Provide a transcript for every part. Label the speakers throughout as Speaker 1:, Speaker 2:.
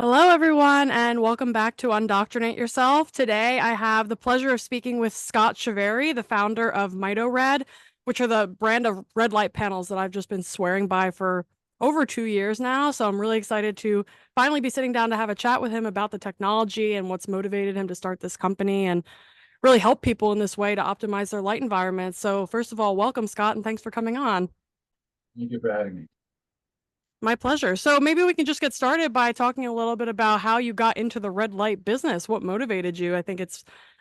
Speaker 1: Hello, everyone, and welcome back to Undoctrinate Yourself. Today, I have the pleasure of speaking with Scott Chaverri, the founder of Mito Red, which are the brand of red light panels that I've just been swearing by for over 2 years now. So I'm really excited to finally be sitting down to have a chat with him about the technology and what's motivated him to start this company and really help people in this way to optimize their light environment. So, first of all, welcome, Scott, and thanks for coming on.
Speaker 2: Thank you for having me.
Speaker 1: My pleasure. So maybe we can just get started by talking a little bit about how you got into the red light business. What motivated you? I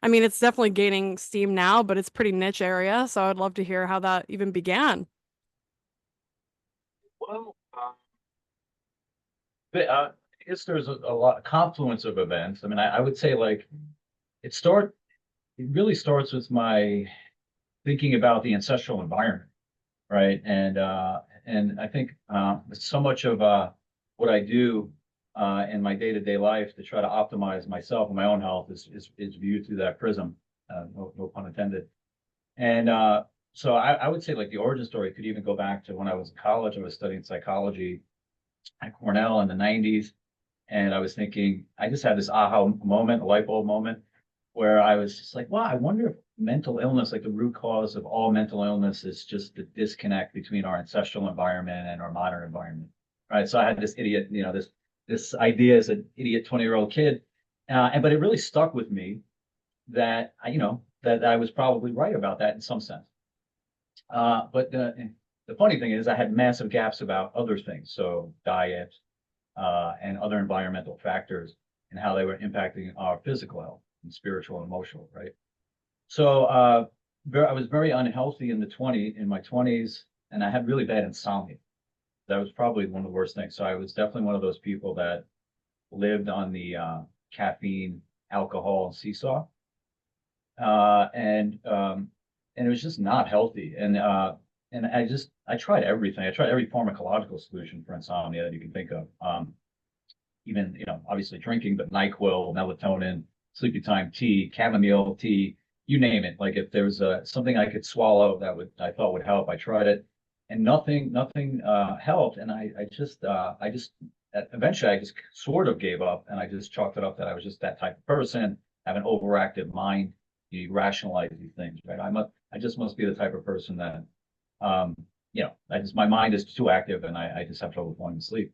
Speaker 1: mean, it's definitely gaining steam now, but it's pretty niche area. So I'd love to hear how that even began.
Speaker 2: Well, I guess there's a lot of confluence of events. I mean, I would say like it start it really starts with my thinking about the ancestral environment, right? And I think so much of what I do in my day-to-day life to try to optimize myself and my own health is viewed through that prism. No pun intended. And so I would say like the origin story could even go back to when I was in college. I was studying psychology at Cornell in the 90s. And I was thinking, I just had this aha moment, a light bulb moment, where I was just like, wow, I wonder if mental illness, like the root cause of all mental illness, is just the disconnect between our ancestral environment and our modern environment. Right. So I had this idiot, this idea as an idiot 20-year-old kid. But it really stuck with me that that I was probably right about that in some sense. But the funny thing is, I had massive gaps about other things. So diet, and other environmental factors and how they were impacting our physical health and spiritual and emotional, right? So I was very unhealthy in my 20s, and I had really bad insomnia. That was probably one of the worst things. So I was definitely one of those people that lived on the caffeine, alcohol, and seesaw, uh, and um, and it was just not healthy. And I tried everything. I tried every pharmacological solution for insomnia that you can think of. Even obviously drinking, but NyQuil, melatonin, sleepy time tea, chamomile tea, you name it. Like if there was something I could swallow that would I thought would help, I tried it, and nothing helped. And I just eventually I just sort of gave up, and I just chalked it up that I was just that type of person, have an overactive mind. You rationalize these things, right? I just must be the type of person that um, my mind is too active, and I just have trouble falling asleep.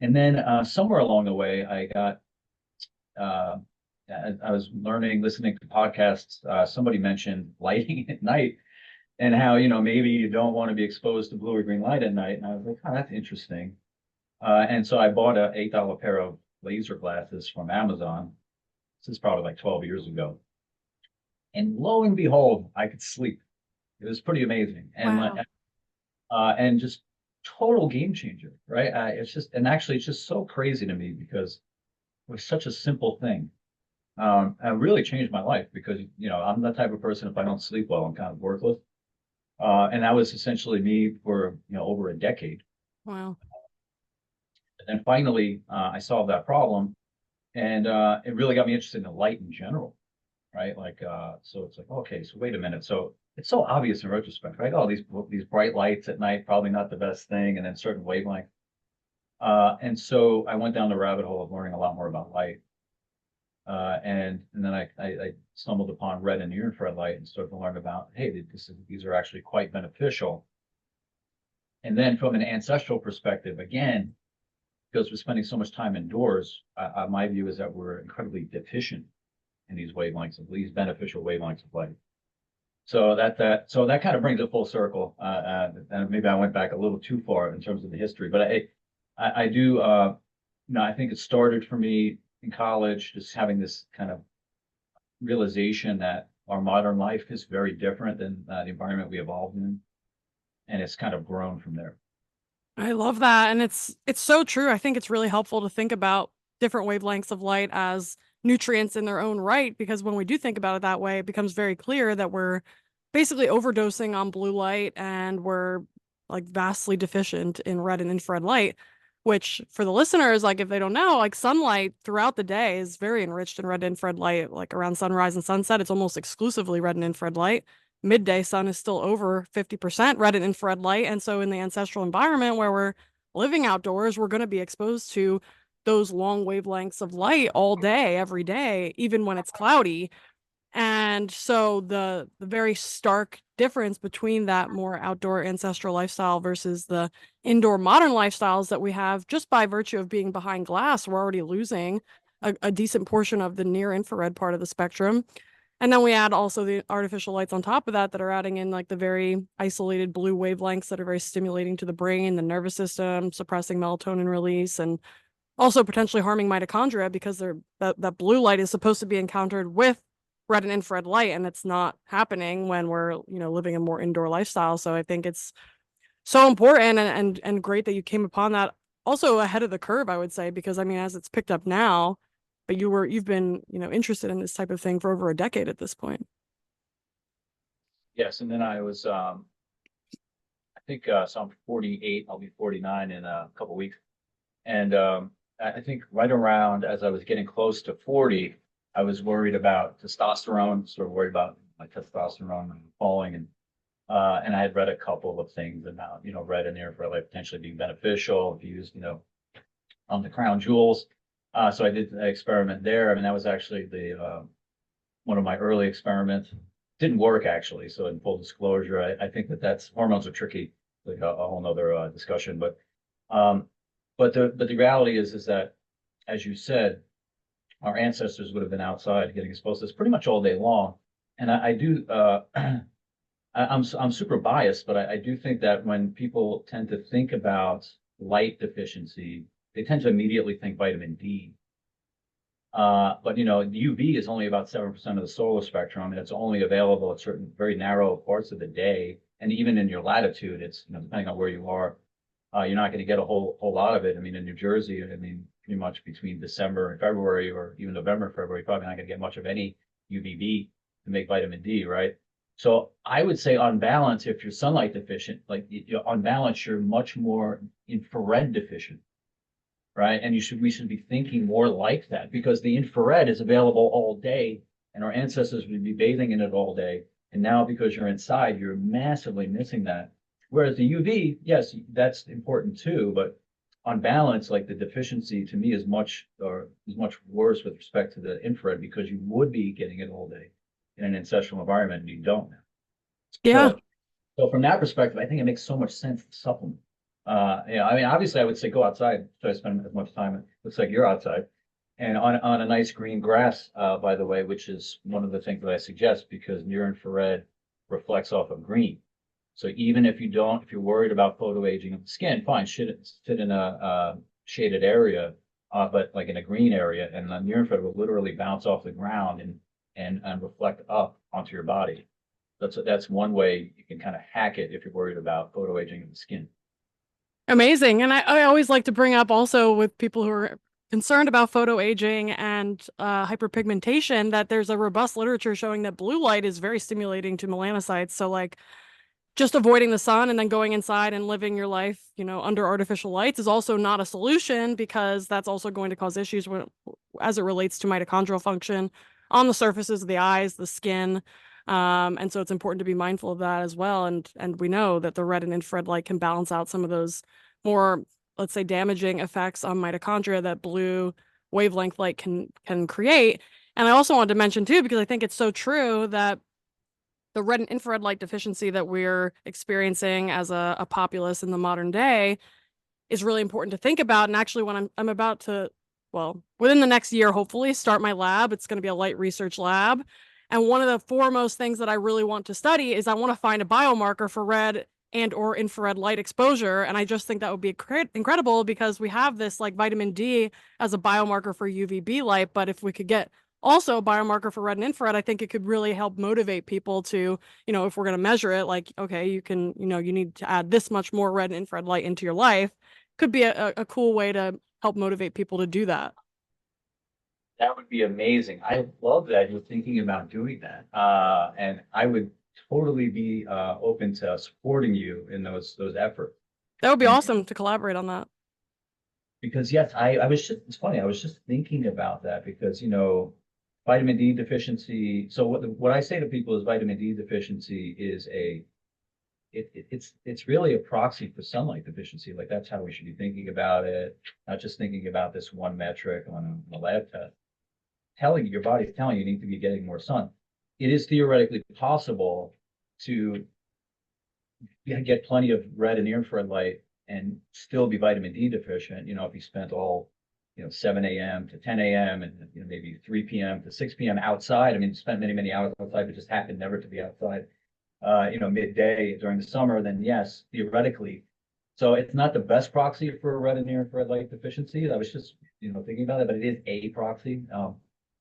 Speaker 2: And then somewhere along the way, uh, I was listening to podcasts. Somebody mentioned lighting at night and how, maybe you don't want to be exposed to blue or green light at night. And I was like, oh, that's interesting. And so I bought a $8 pair of laser glasses from Amazon. This is probably like 12 years ago. And lo and behold, I could sleep. It was pretty amazing.
Speaker 1: Wow.
Speaker 2: And just total game changer, right? And actually, it's just so crazy to me because it was such a simple thing. It really changed my life because, I'm the type of person, if I don't sleep well, I'm kind of worthless. And that was essentially me for, over a decade.
Speaker 1: Wow.
Speaker 2: And then finally, I solved that problem, and it really got me interested in the light in general, right? Like, so it's like, okay, so wait a minute. So it's so obvious in retrospect, right? Oh, these bright lights at night, probably not the best thing, and then certain wavelength. And so I went down the rabbit hole of learning a lot more about light. And then I stumbled upon red and near infrared light and started to learn about, hey, these are actually quite beneficial. And then from an ancestral perspective, again, because we're spending so much time indoors, my view is that we're incredibly deficient in these beneficial wavelengths of light. So that kind of brings it full circle. And maybe I went back a little too far in terms of the history, but I do, I think it started for me in college, just having this kind of realization that our modern life is very different than the environment we evolved in, and it's kind of grown from there.
Speaker 1: I love that. And it's so true. I think it's really helpful to think about different wavelengths of light as nutrients in their own right, because when we do think about it that way, it becomes very clear that we're basically overdosing on blue light and we're like vastly deficient in red and infrared light, which for the listeners, like if they don't know, like sunlight throughout the day is very enriched in red and infrared light. Like around sunrise and sunset, it's almost exclusively red and infrared light. Midday sun is still over 50% red and infrared light. And so in the ancestral environment where we're living outdoors, we're going to be exposed to those long wavelengths of light all day, every day, even when it's cloudy. And so the very stark difference between that more outdoor ancestral lifestyle versus the indoor modern lifestyles that we have, just by virtue of being behind glass, we're already losing a decent portion of the near infrared part of the spectrum. And then we add also the artificial lights on top of that that are adding in like the very isolated blue wavelengths that are very stimulating to the brain, the nervous system, suppressing melatonin release, and also potentially harming mitochondria because that blue light is supposed to be encountered with red and infrared light, and it's not happening when we're living a more indoor lifestyle. So I think it's so important and great that you came upon that also ahead of the curve, I would say, because I mean, as it's picked up now, but you've been interested in this type of thing for over a decade at this point.
Speaker 2: Yes, and then I was I think so I'm 48. I'll be 49 in a couple weeks, and I think right around as I was getting close to 40, I was worried about testosterone, sort of worried about my testosterone falling, and I had read a couple of things about red and infrared light potentially being beneficial if used on the crown jewels. So I did an experiment there. I mean, that was actually the one of my early experiments. Didn't work actually. So in full disclosure, I think that's hormones are tricky, like a whole nother discussion. Um, but the reality is that, as you said, our ancestors would have been outside getting exposed to this pretty much all day long. And I do I'm super biased, but I do think that when people tend to think about light deficiency, they tend to immediately think vitamin D. But UV is only about 7% of the solar spectrum, and it's only available at certain very narrow parts of the day. And even in your latitude, it's depending on where you are, you're not going to get a whole lot of it. I mean, in New Jersey, I mean, pretty much between December and February, or even November, February, probably not going to get much of any UVB to make vitamin D, right? So I would say on balance, if you're sunlight deficient, like on balance, you're much more infrared deficient, right? And we should be thinking more like that because the infrared is available all day and our ancestors would be bathing in it all day. And now because you're inside, you're massively missing that. Whereas the UV, yes, that's important too, but on balance, like the deficiency to me is much worse with respect to the infrared because you would be getting it all day in an ancestral environment and you don't now.
Speaker 1: Yeah.
Speaker 2: So from that perspective, I think it makes so much sense to supplement. I mean, obviously, I would say go outside, try to spend as much time. It looks like you're outside, and on a nice green grass, by the way, which is one of the things that I suggest because near infrared reflects off of green. So even if you're worried about photo aging of the skin, fine, sit in a shaded area, but like in a green area, and the near infrared will literally bounce off the ground and reflect up onto your body. That's one way you can kind of hack it if you're worried about photo aging of the skin.
Speaker 1: Amazing. And I always like to bring up also with people who are concerned about photo aging and hyperpigmentation that there's a robust literature showing that blue light is very stimulating to melanocytes. So like just avoiding the sun and then going inside and living your life, under artificial lights is also not a solution because that's also going to cause issues as it relates to mitochondrial function on the surfaces of the eyes, the skin. And so it's important to be mindful of that as well. And we know that the red and infrared light can balance out some of those more, let's say, damaging effects on mitochondria that blue wavelength light can create. And I also wanted to mention too, because I think it's so true that the red and infrared light deficiency that we're experiencing as a populace in the modern day is really important to think about. And actually, when I'm about to, well, within the next year, hopefully, start my lab. It's going to be a light research lab. And one of the foremost things that I really want to study is I want to find a biomarker for red and or infrared light exposure. And I just think that would be incredible because we have this like vitamin D as a biomarker for UVB light. But if we could get also a biomarker for red and infrared, I think it could really help motivate people to, if we're going to measure it, like, okay, you can, you need to add this much more red and infrared light into your life. Could be a cool way to help motivate people to do that.
Speaker 2: That would be amazing. I love that you're thinking about doing that. And I would totally be open to supporting you in those efforts.
Speaker 1: That would be
Speaker 2: And
Speaker 1: awesome to collaborate on that.
Speaker 2: because yes, I was just it's funny, I was just thinking about that because vitamin D deficiency. So what I say to people is vitamin D deficiency is a it's really a proxy for sunlight deficiency. Like that's how we should be thinking about it, not just thinking about this one metric on a lab test. Telling your body's telling you need to be getting more sun. It is theoretically possible to get plenty of red and near infrared light and still be vitamin D deficient. If you spent all 7 a.m. to 10 a.m. and maybe 3 p.m. to 6 p.m. outside. I mean, spent many hours outside, but just happened never to be outside. Midday during the summer, then yes, theoretically. So it's not the best proxy for red and near infrared light deficiency. I was just thinking about it, but it is a proxy.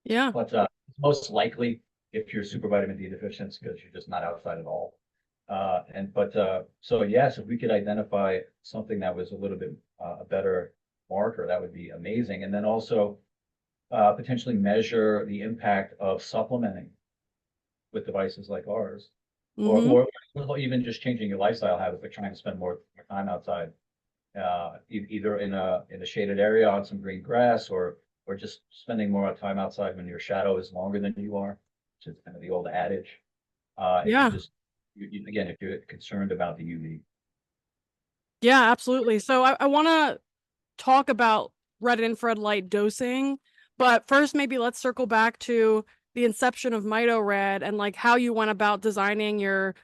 Speaker 1: Yeah.
Speaker 2: But most likely, if you're super vitamin D deficient, it's because you're just not outside at all. So yes, if we could identify something that was a little bit a better marker, that would be amazing. And then also potentially measure the impact of supplementing with devices like ours, or
Speaker 1: Mm-hmm.
Speaker 2: or even just changing your lifestyle habits, like trying to spend more time outside, either in a shaded area on some green grass, or just spending more time outside when your shadow is longer than you are, which is kind of the old adage. If you
Speaker 1: Yeah.
Speaker 2: just again, if you're concerned about the UV.
Speaker 1: Yeah, absolutely. So I want to talk about red and infrared light dosing, but first maybe let's circle back to the inception of Mito Red and like how you went about designing your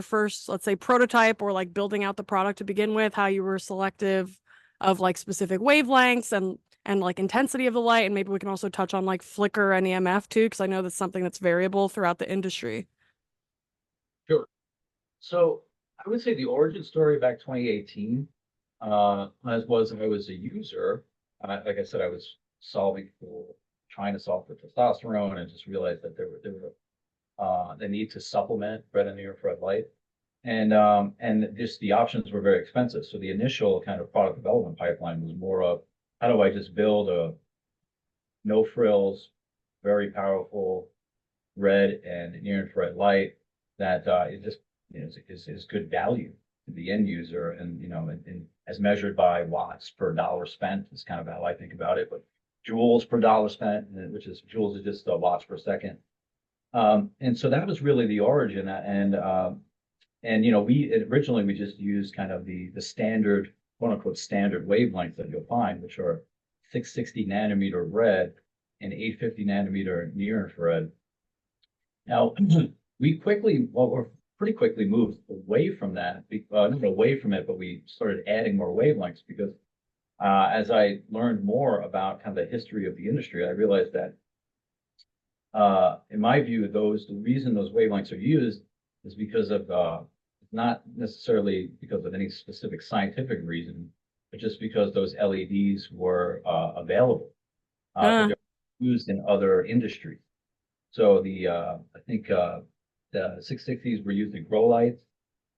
Speaker 1: first, let's say, prototype or like building out the product to begin with, how you were selective of like specific wavelengths and like intensity of the light, and maybe we can also touch on like flicker and EMF too, because I know that's something that's variable throughout the industry.
Speaker 2: Sure. So I would say the origin story back 2018, as was I was a user. Like I said, I was trying to solve for testosterone, and just realized that there were the need to supplement red and near infrared light, and just the options were very expensive. So the initial kind of product development pipeline was more of how do I just build a no frills, very powerful red and near infrared light that is just is good value to the end user, and as measured by watts per dollar spent is kind of how I think about it, but joules per dollar spent, which is joules is just watts per second. And so that was really the origin, and we originally we just used kind of the standard, quote unquote, standard wavelengths that you'll find, which are 660 nanometer red and 850 nanometer near infrared. Now, or pretty quickly moved away from that, not away from it, but we started adding more wavelengths because as I learned more about kind of the history of the industry, I realized that, in my view, the reason those wavelengths are used is because of, not necessarily because of any specific scientific reason, but just because those LEDs were available, but
Speaker 1: Uh,
Speaker 2: they're used in other industries. So I think the 660s were used in grow lights,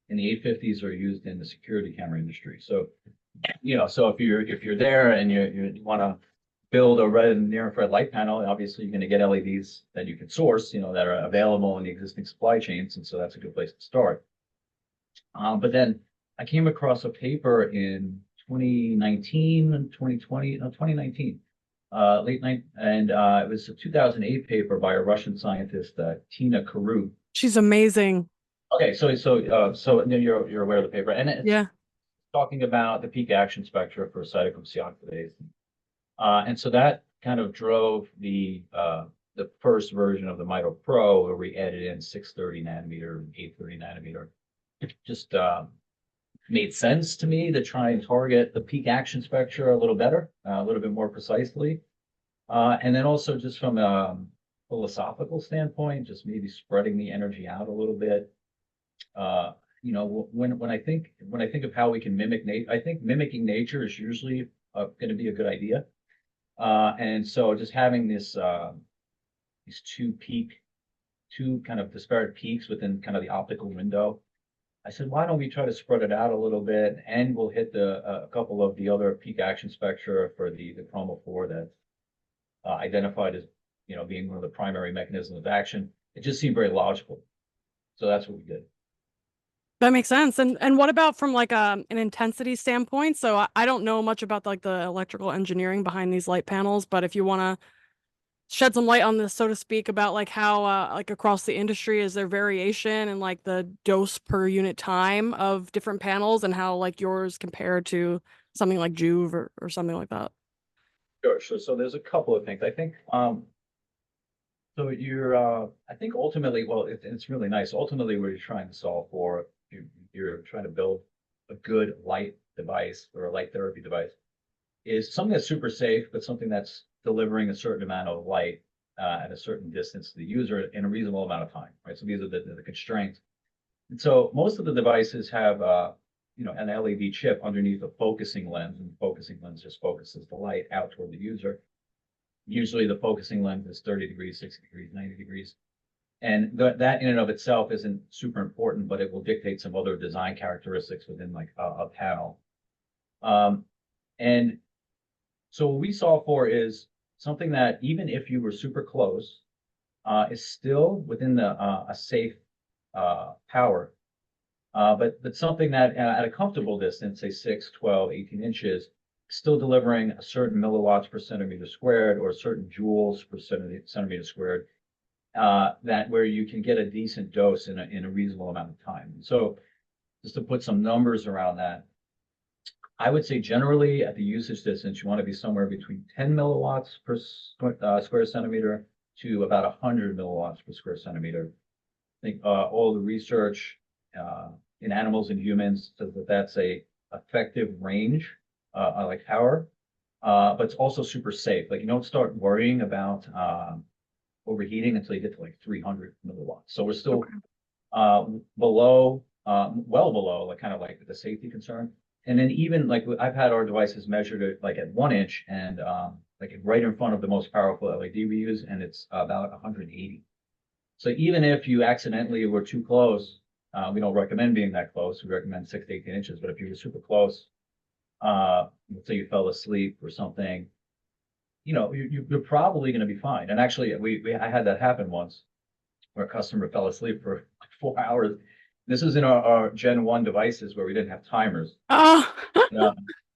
Speaker 2: and the 850s are used in the security camera industry. So so if you're there and you want to build a red and near infrared light panel, obviously you're going to get LEDs that you can source, that are available in the existing supply chains, and so that's a good place to start. But then I came across a paper in 2019 and 2020, no, 2019, late night, and it was a 2008 paper by a Russian scientist, Tina Karut.
Speaker 1: she's amazing.
Speaker 2: Okay, so you're aware of the paper, and it's
Speaker 1: Yeah.
Speaker 2: talking about the peak action spectra for cytochrome C oxidase, and so that kind of drove the first version of the Mito Pro, where we added in 630 nanometer, 830 nanometer. It just made sense to me to try and target the peak action spectra a little better, a little bit more precisely. And then also just from a philosophical standpoint, just maybe spreading the energy out a little bit. When I think of how we can mimic nature, I think mimicking nature is usually going to be a good idea. And so just having these two kind of disparate peaks within kind of the optical window, I said, why don't we try to spread it out a little bit, and we'll hit a couple of the other peak action spectra for the chromophore that's identified as being one of the primary mechanisms of action. It just seemed very logical, so that's what we did.
Speaker 1: That makes sense. And what about from like an intensity standpoint? So I don't know much about like the electrical engineering behind these light panels, but if you want to shed some light on this, so to speak, about like how like across the industry is there variation in like the dose per unit time of different panels and how like yours compared to something like Juve or something like that.
Speaker 2: Sure, sure. So there's a couple of things. I think so you're I think ultimately, well, it's really nice. Ultimately, what you're trying to solve for, you're trying to build a good light device or a light therapy device is something that's super safe, but something that's delivering a certain amount of light at a certain distance to the user in a reasonable amount of time, right? So these are the constraints. And so most of the devices have, an LED chip underneath a focusing lens, and the focusing lens just focuses the light out toward the user. Usually the focusing lens is 30 degrees, 60 degrees, 90 degrees. And that in and of itself isn't super important, but it will dictate some other design characteristics within like a panel. Um, and so what we solve for is something that even if you were super close, is still within a safe power. But something that at a comfortable distance, say 6, 12, 18 inches, still delivering a certain milliwatts per centimeter squared or a certain joules per centimeter squared, that where you can get a decent dose in a reasonable amount of time. So just to put some numbers around that, I would say generally at the usage distance, you want to be somewhere between 10 milliwatts per square centimeter to about 100 milliwatts per square centimeter. I think all the research in animals and humans says that that's a effective range, like power, but it's also super safe. Like you don't start worrying about overheating until you get to like 300 milliwatts. So we're still
Speaker 1: Okay.
Speaker 2: below, well below, like kind of like the safety concern. And then even like I've had our devices measured at like at 1 inch and like right in front of the most powerful LED we use, and it's about 180. So even if you accidentally were too close, we don't recommend being that close. We recommend 6 to 18 inches. But if you were super close, let's say you fell asleep or something, you're probably going to be fine. And actually, I had that happen once where a customer fell asleep for like 4 hours. This is in our Gen 1 devices where we didn't have timers.
Speaker 1: Oh,
Speaker 2: Yeah.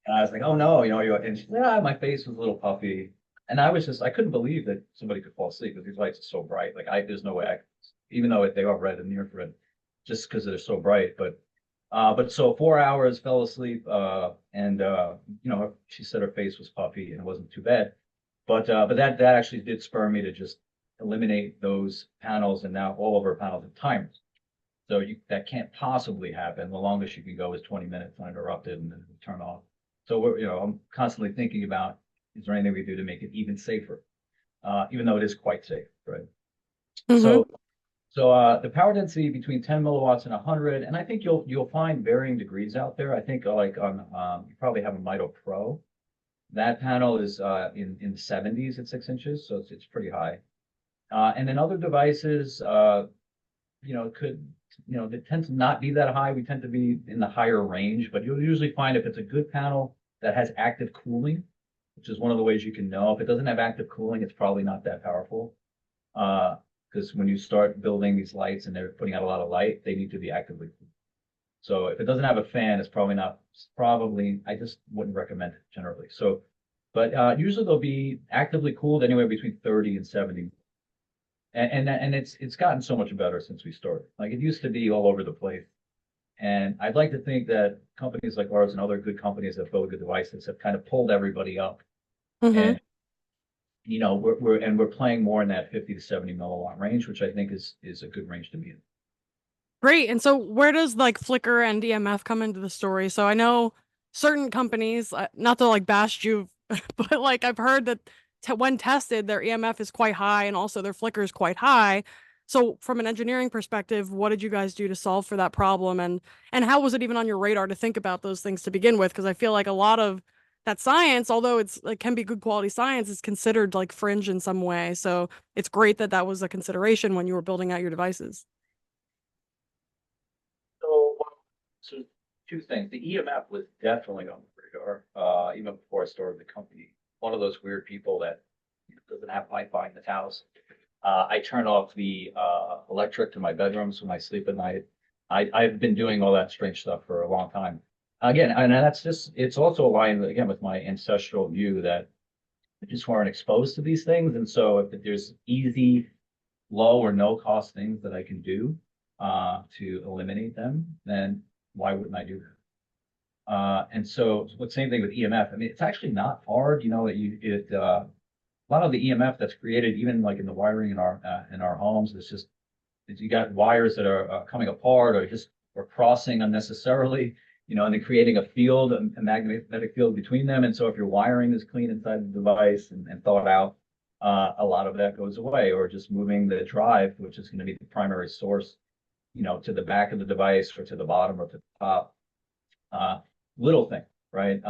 Speaker 2: And I was like, oh no, and she's like, my face was a little puffy. And I couldn't believe that somebody could fall asleep because these lights are so bright. Like there's no way even though they are red and near infrared, just because they're so bright. But so 4 hours fell asleep, and she said her face was puffy and it wasn't too bad. But that actually did spur me to just eliminate those panels, and now all of our panels have timers. So that can't possibly happen. The longest you can go is 20 minutes uninterrupted and then turn off. So I'm constantly thinking about, is there anything we do to make it even safer? Even though it is quite safe, right?
Speaker 1: hmm.
Speaker 2: So the power density between 10 milliwatts and 100, and I think you'll find varying degrees out there. I think like on you probably have a Mito Pro. That panel is in the 70s at 6 inches, so it's pretty high. And then other devices, could, they tend to not be that high. We tend to be in the higher range, but you'll usually find if it's a good panel that has active cooling, which is one of the ways you can know. If it doesn't have active cooling, it's probably not that powerful. Because when you start building these lights and they're putting out a lot of light, they need to be actively cooled. So if it doesn't have a fan, it's probably not, probably, I just wouldn't recommend it generally. So, but usually they'll be actively cooled anywhere between 30 and 70. And it's gotten so much better since we started. Like it used to be all over the place. And I'd like to think that companies like ours and other good companies that build good devices have kind of pulled everybody up.
Speaker 1: Hmm.
Speaker 2: And we're playing more in that 50 to 70 milliwatt range, which I think is a good range to be in.
Speaker 1: Great. And so where does like flicker and EMF come into the story? So I know certain companies, not to like bash you, but like I've heard that when tested, their EMF is quite high and also their flicker is quite high. So from an engineering perspective, what did you guys do to solve for that problem? And how was it even on your radar to think about those things to begin with? Because I feel like a lot of that science, although it's like can be good quality science, is considered like fringe in some way. So it's great that that was a consideration when you were building out your devices.
Speaker 2: So two things. The EMF was definitely on the radar, even before I started the company. One of those weird people that doesn't have Wi-Fi in his house. I turn off the electric to my bedrooms when I sleep at night. I've been doing all that strange stuff for a long time. Again, and it's also aligned again with my ancestral view that just weren't exposed to these things. And so if there's easy, low or no cost things that I can do to eliminate them, then why wouldn't I do that? And so what same thing with EMF. I mean, it's actually not hard. A lot of the EMF that's created, even like in the wiring in our homes, it's you got wires that are coming apart or just or crossing unnecessarily, and then creating a field, a magnetic field between them. And so if your wiring is clean inside the device and thought out, a lot of that goes away. Or just moving the drive, which is going to be the primary source, to the back of the device or to the bottom or to the top. Uh, Little thing, right?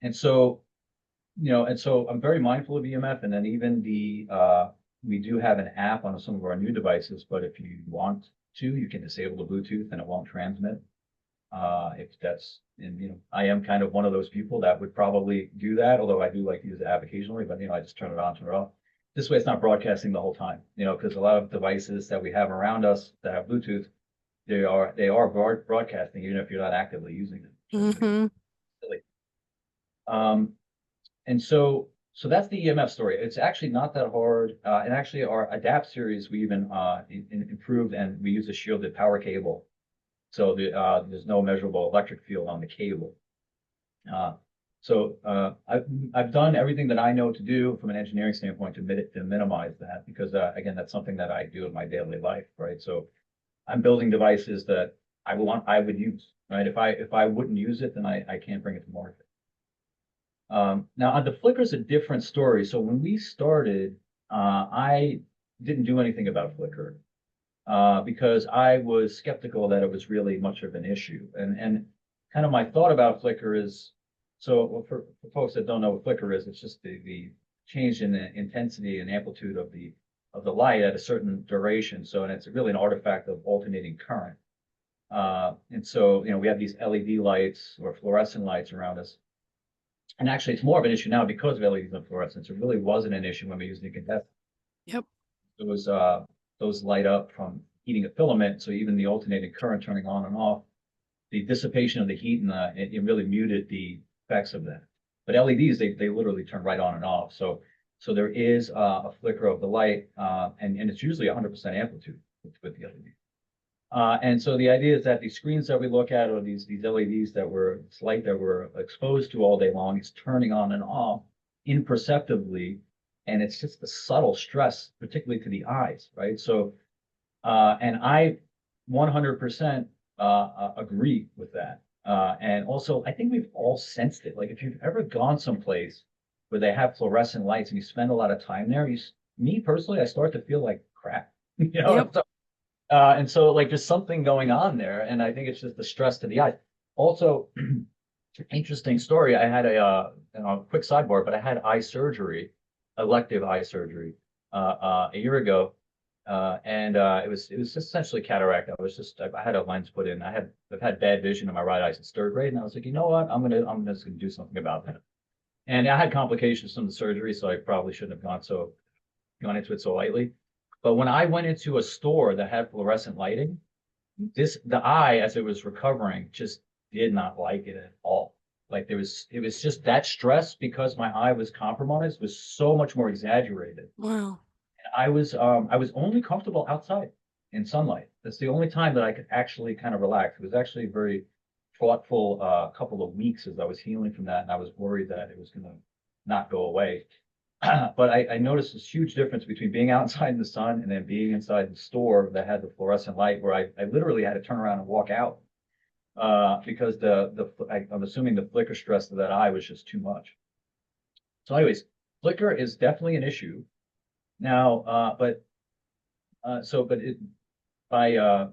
Speaker 2: And so I'm very mindful of EMF, and then even we do have an app on some of our new devices, but if you want to, you can disable the Bluetooth and it won't transmit. If that's, and I am kind of one of those people that would probably do that, although I do like to use the app occasionally, but I just turn it on, turn it off. This way it's not broadcasting the whole time, because a lot of devices that we have around us that have Bluetooth, they are broadcasting even if you're not actively using them, which I think is
Speaker 1: Hmm.
Speaker 2: silly. Um, and so that's the EMF story. It's actually not that hard. And actually, our Adapt series we even improved, and we use a shielded power cable, so there's no measurable electric field on the cable. Uh, I've done everything that I know to do from an engineering standpoint to minimize that, because again, that's something that I do in my daily life, right? So I'm building devices that I would use, right? If I wouldn't use it, then I can't bring it to market. Now, on the Flickr is a different story. So when we started, I didn't do anything about Flickr because I was skeptical that it was really much of an issue. And kind of my thought about Flickr is, so well, for folks that don't know what Flickr is, it's just the change in the intensity and amplitude of the light at a certain duration. So, and it's really an artifact of alternating current. And so, we have these LED lights or fluorescent lights around us. And actually, it's more of an issue now because of LEDs and fluorescence. It really wasn't an issue when we used incandescent.
Speaker 1: Yep.
Speaker 2: Those light up from heating a filament, so even the alternating current turning on and off, the dissipation of the heat and it really muted the effects of that. But LEDs, they literally turn right on and off. So there is a flicker of the light, and it's usually 100% amplitude with the LED. And so the idea is that these screens that we look at, or these LEDs it's light that we're exposed to all day long, is turning on and off imperceptibly, and it's just a subtle stress, particularly to the eyes, right? So, and I 100% agree with that. And also, I think we've all sensed it. Like if you've ever gone someplace where they have fluorescent lights and you spend a lot of time there, me personally, I start to feel like crap.
Speaker 1: Yep.
Speaker 2: And so like there's something going on there, and I think it's just the stress to the eyes. Also, interesting story. I had a quick sidebar, but I had eye surgery, elective eye surgery, a year ago, and it was just essentially cataract. I had a lens put in. I've had bad vision in my right eye since third grade, and I was like, you know what, I'm just gonna do something about that. And I had complications from the surgery, so I probably shouldn't have gone into it so lightly. But when I went into a store that had fluorescent lighting, the eye as it was recovering just did not like it at all. Like it was just that stress because my eye was compromised was so much more exaggerated.
Speaker 1: Wow.
Speaker 2: I was only comfortable outside in sunlight. That's the only time that I could actually kind of relax. It was actually a very thoughtful couple of weeks as I was healing from that, and I was worried that it was going to not go away. But I noticed this huge difference between being outside in the sun and then being inside the store that had the fluorescent light, where I literally had to turn around and walk out because I'm assuming the flicker stress of that eye was just too much. So, anyways, flicker is definitely an issue now, but it by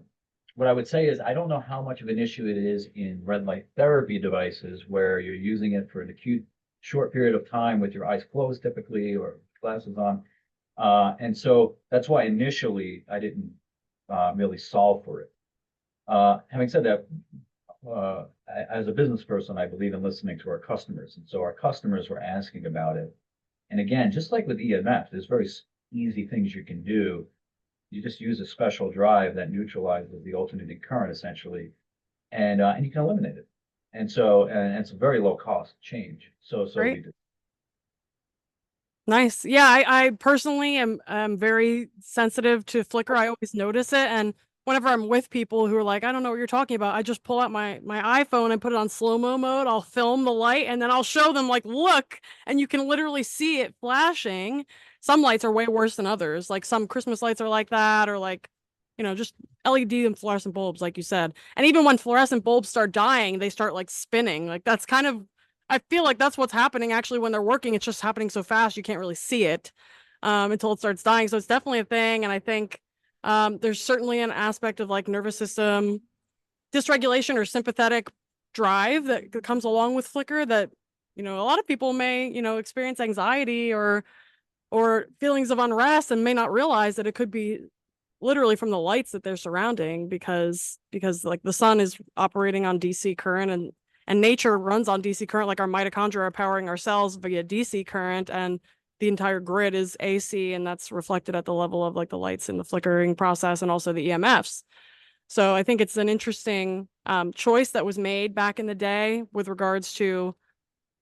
Speaker 2: what I would say is I don't know how much of an issue it is in red light therapy devices where you're using it for an acute short period of time with your eyes closed typically or glasses on. And so that's why initially I didn't really solve for it. Having said that, uh, as a business person, I believe in listening to our customers. And so our customers were asking about it. And again, just like with EMF, there's very easy things you can do. You just use a special drive that neutralizes the alternating current essentially, and you can eliminate it. And so, and it's a very low cost change. So
Speaker 1: Great.
Speaker 2: we did.
Speaker 1: Nice. Yeah, I personally am very sensitive to flicker. I always notice it, and whenever I'm with people who are like, I don't know what you're talking about, I just pull out my iPhone and put it on slow-mo mode. I'll film the light and then I'll show them like, look, and you can literally see it flashing. Some lights are way worse than others. Like some Christmas lights are like that, or like, just LED and fluorescent bulbs, like you said. And even when fluorescent bulbs start dying, they start like spinning. Like that's kind of I feel like that's what's happening actually when they're working. It's just happening so fast you can't really see it until it starts dying. So it's definitely a thing. And I think there's certainly an aspect of like nervous system dysregulation or sympathetic drive that comes along with flicker that, a lot of people may, experience anxiety or feelings of unrest and may not realize that it could be literally from the lights that they're surrounding because like the sun is operating on DC current and nature runs on DC current. Like our mitochondria are powering our cells via DC current, and the entire grid is AC, and that's reflected at the level of like the lights in the flickering process and also the EMFs. So I think it's an interesting choice that was made back in the day with regards to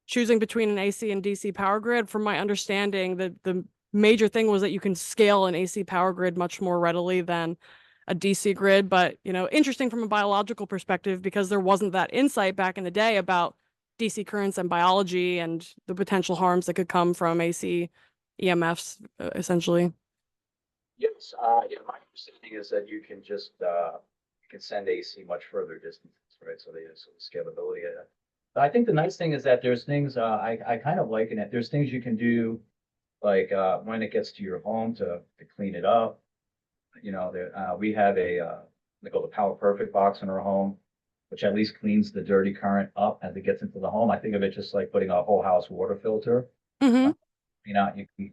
Speaker 1: choosing between an AC and DC power grid. From my understanding, the major thing was that you can scale an AC power grid much more readily than a DC grid. But, interesting from a biological perspective because there wasn't that insight back in the day about DC currents and biology and the potential harms that could come from AC EMFs, essentially.
Speaker 2: Yes, yeah, my understanding is that you can just you can send AC much further distances, right? So the scalability of that. But I think the nice thing is that there's things I kind of liken it. There's things you can do like when it gets to your home to clean it up. We have they call the Power Perfect box in our home, which at least cleans the dirty current up as it gets into the home. I think of it just like putting a whole house water filter.
Speaker 1: Mm-hmm.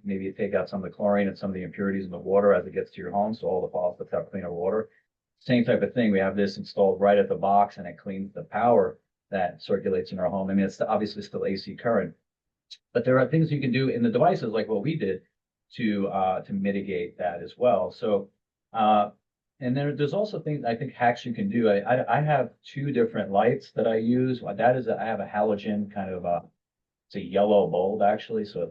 Speaker 2: Maybe you take out some of the chlorine and some of the impurities in the water as it gets to your home, so all the faucets have cleaner water. Same type of thing. We have this installed right at the box, and it cleans the power that circulates in our home. I mean, it's obviously still AC current, but there are things you can do in the devices, like what we did, to mitigate that as well. So, uh, and there's also things I think hacks you can do. I have two different lights that I use. That is, I have a halogen kind of it's a yellow bulb actually, so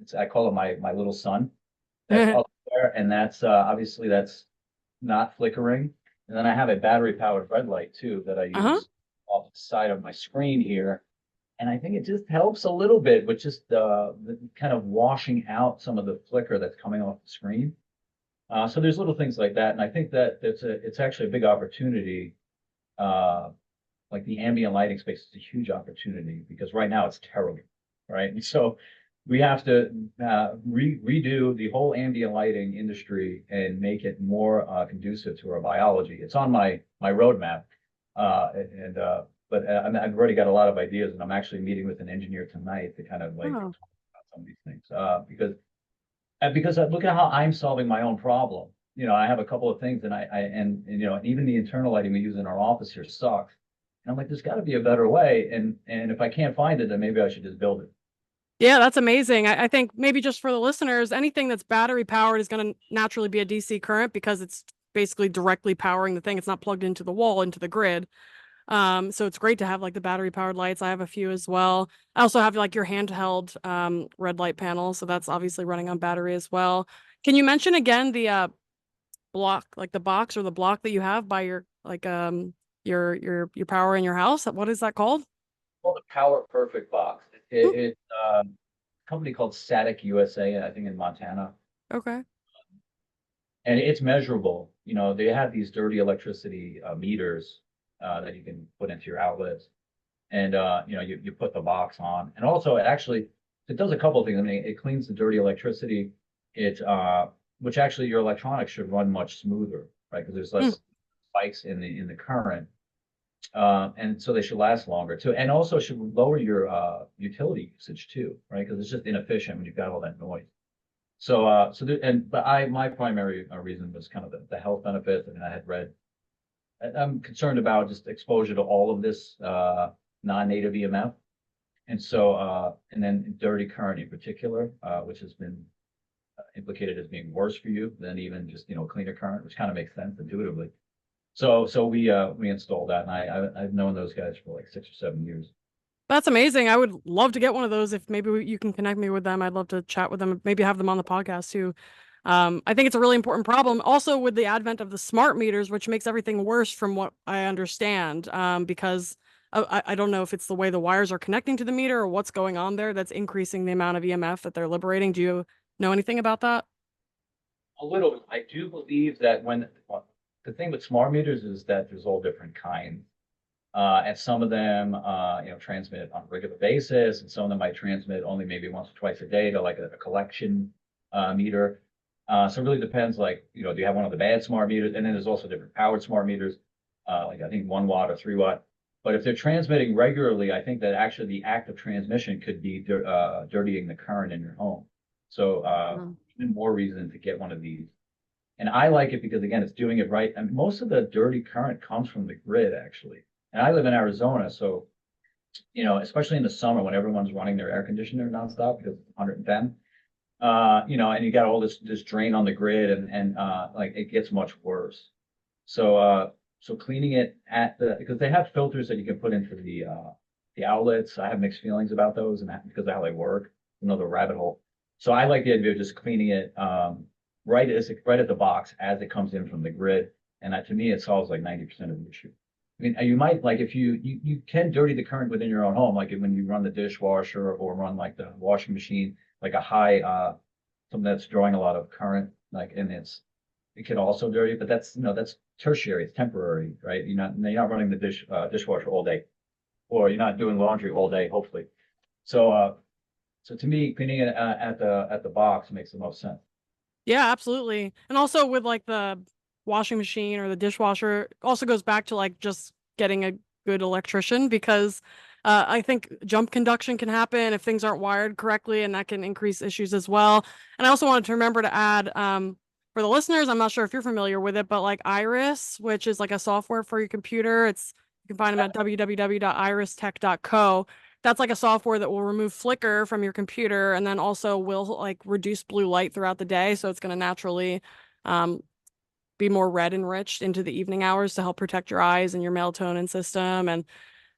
Speaker 2: it's I call it my little sun. That's up there, and that's obviously that's not flickering. And then I have a battery powered red light too that I
Speaker 1: Uh-huh.
Speaker 2: use off the side of my screen here. And I think it just helps a little bit with just the kind of washing out some of the flicker that's coming off the screen. So there's little things like that, and I think that it's actually a big opportunity. Uh, like the ambient lighting space is a huge opportunity because right now it's terrible, right? And so we have to redo the whole ambient lighting industry and make it more conducive to our biology. It's on my roadmap, and but I've already got a lot of ideas, and I'm actually meeting with an engineer tonight to kind of like
Speaker 1: Oh.
Speaker 2: talk about some of these things because look at how I'm solving my own problem. I have a couple of things, and even the internal lighting we use in our office here sucks. And I'm like, there's got to be a better way, and if I can't find it, then maybe I should just build it.
Speaker 1: Yeah, that's amazing. I think maybe just for the listeners, anything that's battery powered is going to naturally be a DC current because it's basically directly powering the thing. It's not plugged into the wall, into the grid. So it's great to have like the battery powered lights. I have a few as well. I also have like your handheld red light panel, so that's obviously running on battery as well. Can you mention again the block, like the box or the block that you have by your like your power in your house? What is that called?
Speaker 2: Well, the Power Perfect box.
Speaker 1: Hmm.
Speaker 2: It's a company called Static USA, I think in Montana,
Speaker 1: Okay.
Speaker 2: and it's measurable. They have these dirty electricity meters that you can put into your outlets, and you put the box on, and also it does a couple of things. I mean, it cleans the dirty electricity. Which actually your electronics should run much smoother, right? Because there's
Speaker 1: Hmm.
Speaker 2: less spikes in the current. And so they should last longer too, and also should lower your utility usage too, right? Because it's just inefficient when you've got all that noise. But my primary reason was kind of the health benefits. I mean, I had read. I'm concerned about just exposure to all of this non-native EMF, and then dirty current in particular, which has been implicated as being worse for you than even just cleaner current, which kind of makes sense intuitively. So we installed that, and I've known those guys for like 6 or 7 years.
Speaker 1: That's amazing. I would love to get one of those if maybe you can connect me with them. I'd love to chat with them, maybe have them on the podcast too. I think it's a really important problem. Also, with the advent of the smart meters, which makes everything worse from what I understand, because I don't know if it's the way the wires are connecting to the meter or what's going on there that's increasing the amount of EMF that they're liberating. Do you know anything about that?
Speaker 2: A little. I do believe that when the thing with smart meters is that there's all different kinds. And some of them, transmit on a regular basis, and some of them might transmit only maybe once or twice a day to like a collection meter. So it really depends, like, do you have one of the bad smart meters? And then there's also different powered smart meters, like I think 1 watt or 3 watt. But if they're transmitting regularly, I think that actually the act of transmission could be dirtying the current in your home. So
Speaker 1: Mm.
Speaker 2: even more reason to get one of these. And I like it because again, it's doing it right. And most of the dirty current comes from the grid, actually. And I live in Arizona, so especially in the summer when everyone's running their air conditioner nonstop because it's 110, and you got all this drain on the grid, and like it gets much worse. So cleaning it because they have filters that you can put into the outlets. I have mixed feelings about those, and that because of how they work, another rabbit hole. So I like the idea of just cleaning it right at the box as it comes in from the grid, and that to me it solves like 90% of the issue. I mean, you might like if you can dirty the current within your own home, like when you run the dishwasher or run like the washing machine, like a high something that's drawing a lot of current, like and it can also dirty, but that's tertiary, it's temporary, right? You're not running the dishwasher all day, or you're not doing laundry all day, hopefully. So to me, cleaning it at the box makes the most sense.
Speaker 1: Yeah, absolutely. And also with like the washing machine or the dishwasher, also goes back to like just getting a good electrician because I think jump conduction can happen if things aren't wired correctly, and that can increase issues as well. And I also wanted to remember to add for the listeners, I'm not sure if you're familiar with it, but like Iris, which is like a software for your computer, you can find them at www.iristech.co. That's like a software that will remove flicker from your computer and then also will like reduce blue light throughout the day. So it's going to naturally um, be more red enriched into the evening hours to help protect your eyes and your melatonin system. And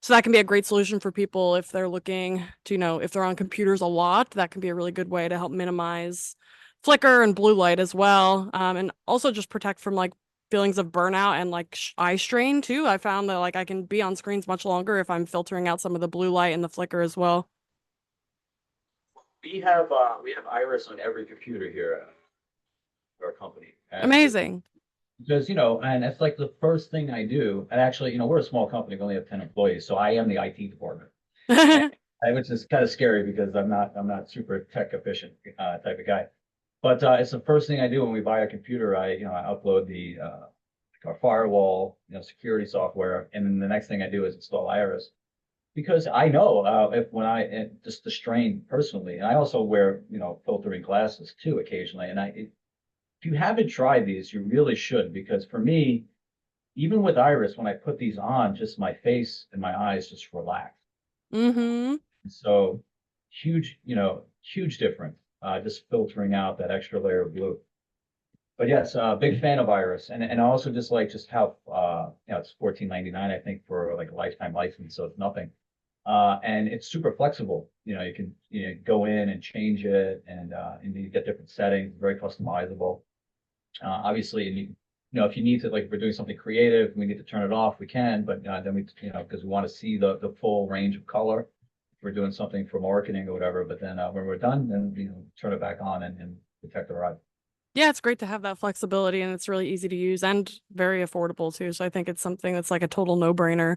Speaker 1: so that can be a great solution for people if they're looking to, if they're on computers a lot, that can be a really good way to help minimize flicker and blue light as well. And also just protect from like feelings of burnout and like eye strain too. I found that like I can be on screens much longer if I'm filtering out some of the blue light and the flicker as well.
Speaker 2: We have Iris on every computer here at our company, and
Speaker 1: Amazing.
Speaker 2: because and it's like the first thing I do. And actually, we're a small company, we only have 10 employees, so I am the IT department. And which is kind of scary because I'm not super tech efficient type of guy. But it's the first thing I do when we buy a computer. I upload our firewall, security software, and then the next thing I do is install Iris because I know if when just the strain personally, and I also wear filtering glasses too occasionally. And if you haven't tried these, you really should, because for me, even with Iris, when I put these on, just my face and my eyes just relax.
Speaker 1: Mm-hmm.
Speaker 2: So huge difference. Just filtering out that extra layer of blue. But yes, big fan of Iris, and I also just like just how it's 14.99 I think for like a lifetime license, so it's nothing. And it's super flexible. You can go in and change it, and you get different settings, very customizable. Obviously, if you need to, like, if we're doing something creative, we need to turn it off, we can, but then we, because we want to see the full range of color. If we're doing something for marketing or whatever, but then when we're done, then turn it back on and protect our eye.
Speaker 1: Yeah, it's great to have that flexibility and it's really easy to use and very affordable too. So I think it's something that's like a total no-brainer.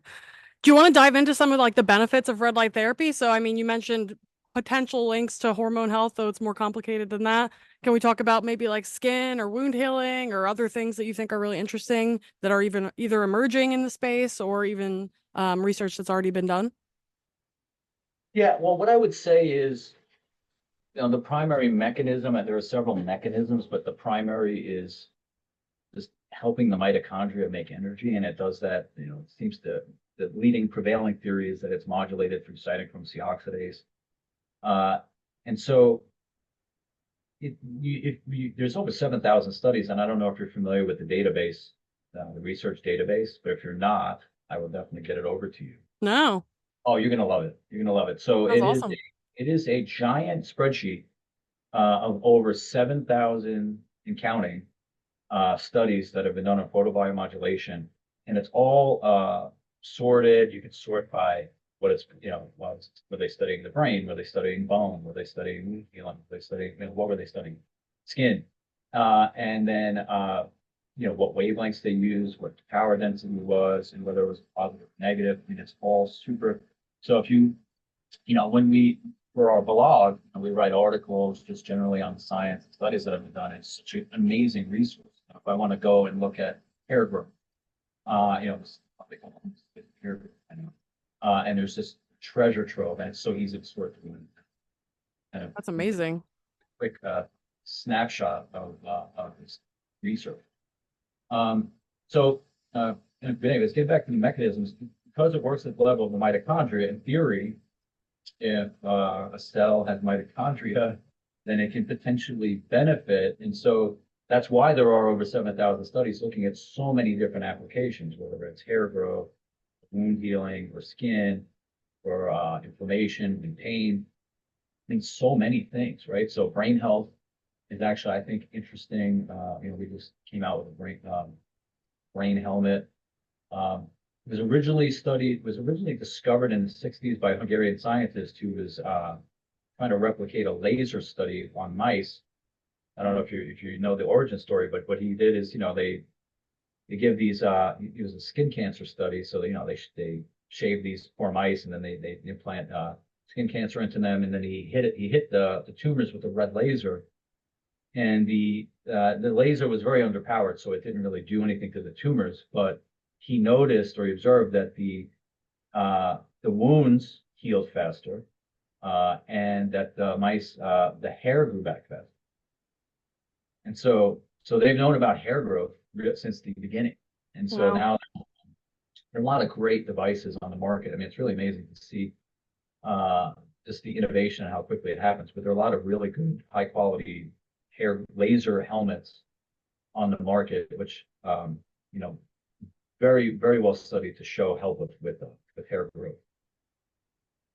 Speaker 1: Do you want to dive into some of like the benefits of red light therapy? So I mean, you mentioned potential links to hormone health, though it's more complicated than that. Can we talk about maybe like skin or wound healing or other things that you think are really interesting that are even either emerging in the space or even research that's already been done?
Speaker 2: Yeah, well, what I would say is, the primary mechanism, and there are several mechanisms, but the primary is just helping the mitochondria make energy, and it does that. It seems the leading prevailing theory is that it's modulated through cytochrome C oxidase. Uh, and so there's over 7,000 studies, and I don't know if you're familiar with the database, the research database, but if you're not, I will definitely get it over to you.
Speaker 1: No.
Speaker 2: Oh, you're gonna love it. You're gonna love it. So
Speaker 1: Sounds awesome.
Speaker 2: it is a giant spreadsheet of over 7,000 and counting studies that have been done on photobiomodulation, and it's all sorted. You can sort by what it's, were they studying the brain? Were they studying bone? Were they studying wound healing? Were they studying, what were they studying? Skin. And then, what wavelengths they used, what the power density was, and whether it was positive or negative. I mean, it's all super. So if when for our blog, we write articles just generally on the science and studies that have been done. It's such an amazing resource. If I want to go and look at hair growth, it's hair growth, and there's this treasure trove, and it's so easy to sort through and a
Speaker 1: That's amazing.
Speaker 2: quick snapshot of this research. Um, so, anyways, get back to the mechanisms. Because it works at the level of the mitochondria, in theory, if a cell has mitochondria, then it can potentially benefit. And so that's why there are over 7,000 studies looking at so many different applications, whether it's hair growth, wound healing, or skin, or inflammation and pain. I think so many things, right? So brain health is actually, I think, interesting. We just came out with a brain helmet. Was originally discovered in the 60s by a Hungarian scientist who was trying to replicate a laser study on mice. I don't know if you know the origin story, but what he did is, they give these it was a skin cancer study, so they shave these poor mice and then they implant skin cancer into them, and then he hit the tumors with a red laser, and the laser was very underpowered, so it didn't really do anything to the tumors, but he noticed or he observed that the wounds healed faster, and that the mice the hair grew back faster. And so they've known about hair growth since the beginning. And so
Speaker 1: Wow.
Speaker 2: now there are a lot of great devices on the market. I mean, it's really amazing to see uh, just the innovation and how quickly it happens. But there are a lot of really good, high quality hair laser helmets on the market, which very very well studied to show help with hair growth.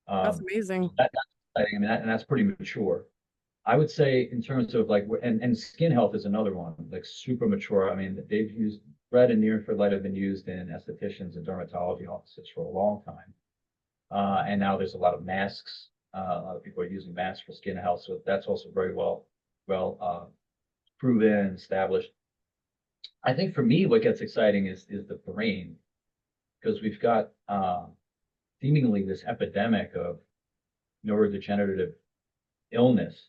Speaker 1: That's
Speaker 2: Um,
Speaker 1: amazing.
Speaker 2: that's exciting. I mean, and that's pretty mature. I would say in terms of like, and skin health is another one, like super mature. I mean, they've used red and near infrared light have been used in estheticians and dermatology offices for a long time. And now there's a lot of masks. A lot of people are using masks for skin health. So that's also very well proven and established. I think for me, what gets exciting is the brain, because we've got seemingly this epidemic of neurodegenerative illness.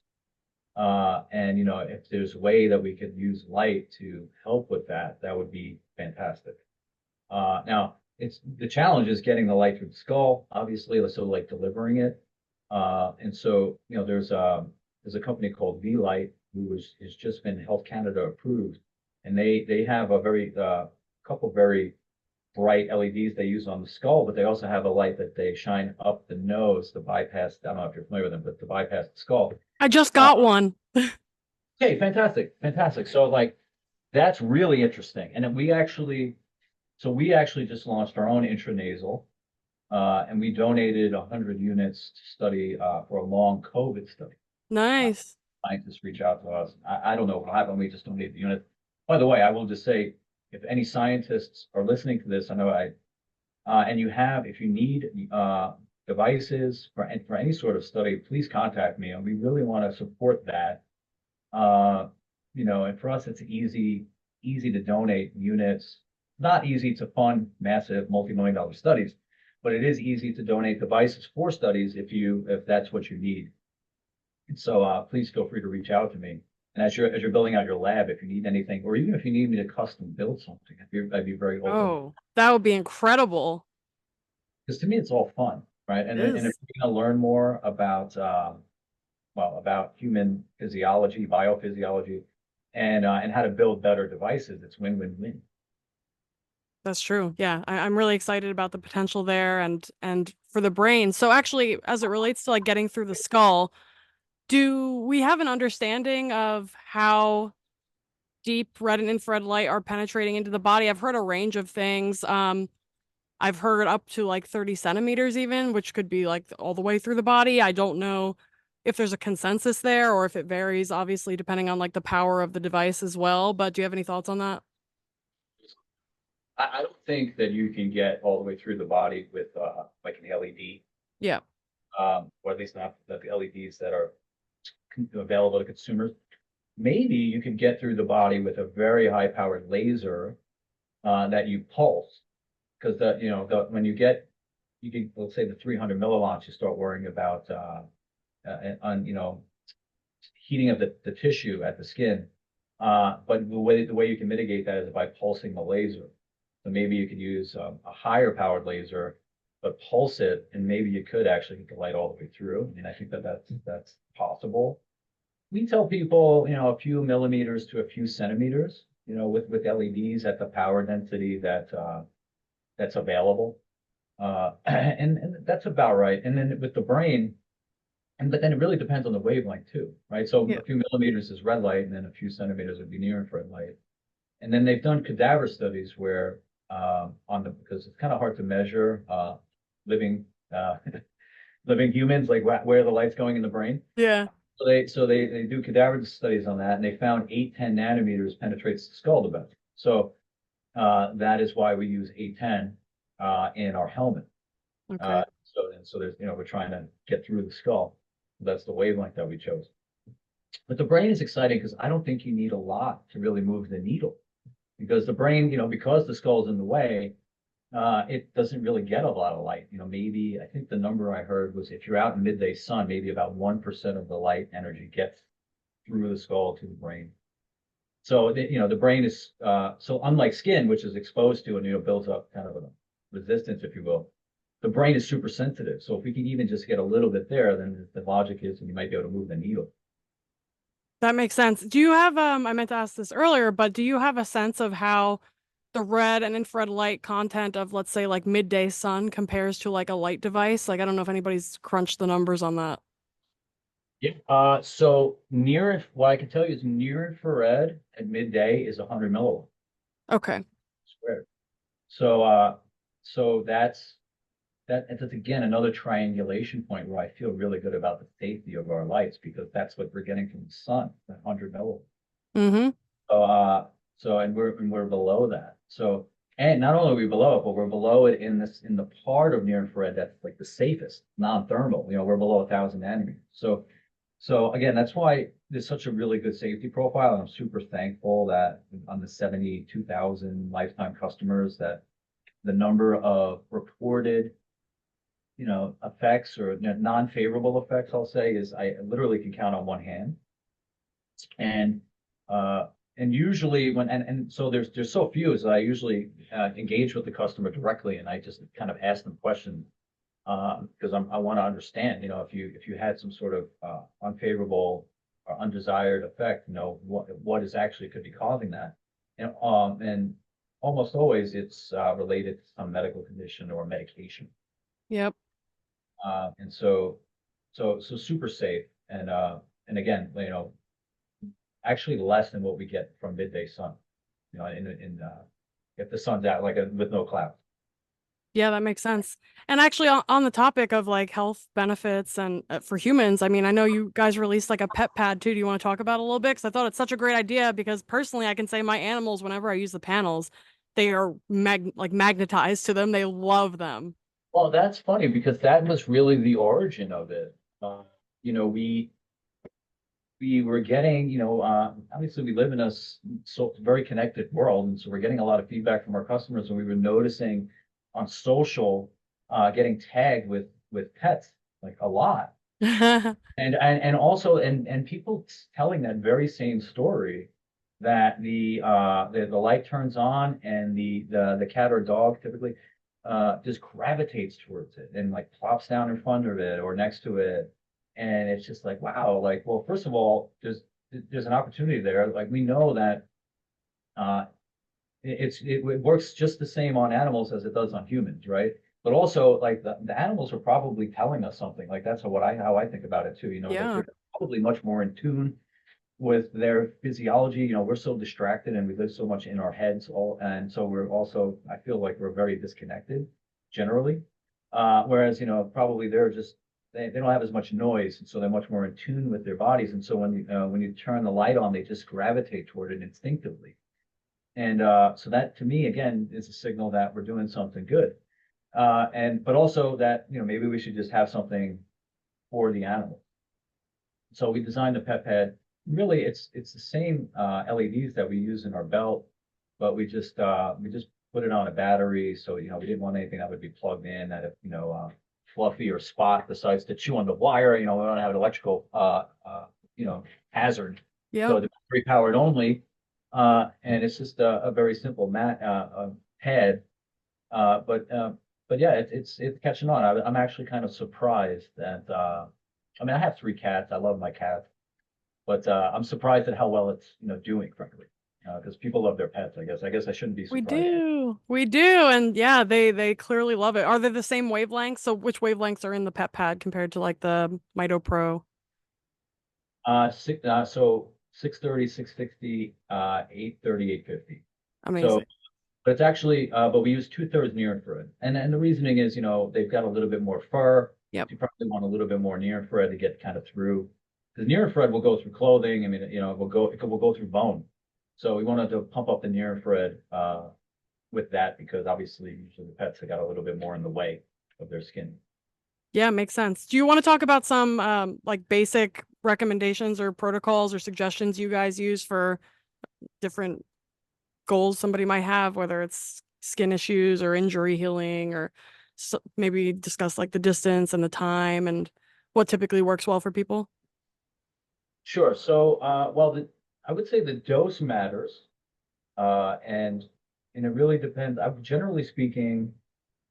Speaker 2: And if there's a way that we could use light to help with that, that would be fantastic. Now, it's the challenge is getting the light through the skull, obviously, so like delivering it. And so, there's a company called V Light who has just been Health Canada approved, and they have a very couple very bright LEDs they use on the skull, but they also have a light that they shine up the nose to bypass. I don't know if you're familiar with them, but to bypass the skull.
Speaker 1: I just
Speaker 2: Uh,
Speaker 1: got one.
Speaker 2: okay, fantastic, fantastic. So like that's really interesting. And then we actually just launched our own intranasal, and we donated 100 units to study for a long COVID study. Uh,
Speaker 1: Nice.
Speaker 2: Scientists reach out to us. I don't know what happened. We just donated the unit. By the way, I will just say, if any scientists are listening to this, I know and if you need devices for any sort of study, please contact me. And we really want to support that. Uh, and for us, it's easy to donate units. Not easy to fund massive multi-million-dollar studies, but it is easy to donate devices for studies if that's what you need. And so please feel free to reach out to me. And as you're building out your lab, if you need anything, or even if you need me to custom build something, I'd be very open.
Speaker 1: Oh, that would be incredible.
Speaker 2: Because to me, it's all fun, right?
Speaker 1: It
Speaker 2: And if
Speaker 1: is.
Speaker 2: you're going to learn more about about human physiology, biophysiology, and how to build better devices, it's win-win-win.
Speaker 1: That's true. Yeah, I'm really excited about the potential there and for the brain. So actually, as it relates to like getting through the skull, do we have an understanding of how deep red and infrared light are penetrating into the body? I've heard a range of things. I've heard up to like 30 centimeters even, which could be like all the way through the body. I don't know if there's a consensus there or if it varies, obviously, depending on like the power of the device as well. But do you have any thoughts on that?
Speaker 2: I don't think that you can get all the way through the body with like an LED,
Speaker 1: Yeah.
Speaker 2: or at least not the LEDs that are available to consumers. Maybe you could get through the body with a very high powered laser that you pulse, because when you get let's say the 300 milliamps, you start worrying about on heating of the tissue at the skin. But the way you can mitigate that is by pulsing the laser. So maybe you could use a higher powered laser, but pulse it, and maybe you could actually get the light all the way through. I mean, I think that's possible. We tell people, a few millimeters to a few centimeters, with LEDs at the power density that's available. And that's about right. And then with the brain, but then it really depends on the wavelength too, right? So
Speaker 1: Yeah.
Speaker 2: a few millimeters is red light, and then a few centimeters would be near infrared light. And then they've done cadaver studies where because it's kind of hard to measure living living humans, like where the light's going in the brain.
Speaker 1: Yeah.
Speaker 2: So they do cadaver studies on that, and they found 8-10 nanometers penetrates the skull the best. So that is why we use 810 in our helmet.
Speaker 1: Okay.
Speaker 2: So there's we're trying to get through the skull. That's the wavelength that we chose. But the brain is exciting because I don't think you need a lot to really move the needle, because the brain, because the skull's in the way, it doesn't really get a lot of light. Maybe I think the number I heard was if you're out in midday sun, maybe about 1% of the light energy gets through the skull to the brain. So the brain is so unlike skin, which is exposed to and builds up kind of a resistance, if you will. The brain is super sensitive. So if we can even just get a little bit there, then the logic is you might be able to move the needle.
Speaker 1: That makes sense. Do you have, I meant to ask this earlier, but do you have a sense of how the red and infrared light content of, let's say, like midday sun compares to like a light device? Like, I don't know if anybody's crunched the numbers on that.
Speaker 2: Yeah. So what I can tell you is near infrared at midday is 100 milliwatt
Speaker 1: Okay.
Speaker 2: squared. So that's again another triangulation point where I feel really good about the safety of our lights, because that's what we're getting from the sun, that 100 milliwatt.
Speaker 1: Mm-hmm.
Speaker 2: So and we're below that. So, and not only are we below it, but we're below it in the part of near infrared that's like the safest, non-thermal. We're below 1,000 nanometers. So again, that's why there's such a really good safety profile, and I'm super thankful that on the 72,000 lifetime customers, that the number of reported effects or non-favorable effects, I'll say, is I literally can count on one hand. And uh, and usually and so there's so few, is that I usually engage with the customer directly, and I just kind of ask them questions, because I want to understand, if you had some sort of unfavorable or undesired effect, what is actually could be causing that. And almost always it's related to some medical condition or medication.
Speaker 1: Yep.
Speaker 2: And so super safe, and again, actually less than what we get from midday sun, if the sun's out like with no clouds.
Speaker 1: Yeah, that makes sense. And actually, on the topic of like health benefits and for humans, I mean, I know you guys released like a pet pad too. Do you want to talk about it a little bit? Because I thought it's such a great idea. Because personally, I can say my animals, whenever I use the panels, they are magnetized to them. They love them.
Speaker 2: Well, that's funny because that was really the origin of it. You know, we were getting, obviously we live in a very connected world, and so we're getting a lot of feedback from our customers, and we were noticing on social, getting tagged with pets like a lot, and also and people telling that very same story, that the light turns on, and the cat or dog typically just gravitates towards it and like plops down in front of it or next to it. And it's just like, wow, like, well, first of all, there's an opportunity there. Like, we know that uh it works just the same on animals as it does on humans, right? But also, like, the animals are probably telling us something. Like, that's how I think about it too. Like,
Speaker 1: Yeah.
Speaker 2: they're probably much more in tune with their physiology. We're so distracted and we live so much in our heads, and so we're also, I feel like we're very disconnected. generally. Whereas, probably they don't have as much noise, and so they're much more in tune with their bodies. And so when you turn the light on, they just gravitate toward it instinctively. And so that to me, again, is a signal that we're doing something good. But also that, maybe we should just have something for the animal. So we designed the pet pad. Really, it's the same LEDs that we use in our belt, but we just put it on a battery. So we didn't want anything that would be plugged in that if Fluffy or Spot decides to chew on the wire, we don't have an electrical hazard.
Speaker 1: Yeah.
Speaker 2: So the battery powered only, and it's just a very simple pad. But yeah, it's catching on. I'm actually kind of surprised that I mean, I have three cats. I love my cats, but I'm surprised at how well it's doing, frankly, because people love their pets. I guess I shouldn't be
Speaker 1: We
Speaker 2: surprised.
Speaker 1: do. We do. And yeah, they clearly love it. Are they the same wavelengths? So which wavelengths are in the pet pad compared to like the Mito Pro?
Speaker 2: So 630, 660, 830, 850. So,
Speaker 1: Amazing.
Speaker 2: but it's actually, but we use two-thirds near infrared, and the reasoning is, they've got a little bit more fur.
Speaker 1: Yep.
Speaker 2: You probably want a little bit more near infrared to get kind of through, because near infrared will go through clothing. I mean, it will go through bone. So we wanted to pump up the near infrared with that because obviously usually the pets have got a little bit more in the way of their skin.
Speaker 1: Yeah, makes sense. Do you want to talk about some like basic recommendations or protocols or suggestions you guys use for different goals somebody might have, whether it's skin issues or injury healing, or maybe discuss like the distance and the time and what typically works well for people?
Speaker 2: Sure. So, I would say the dose matters, and it really depends. Generally speaking,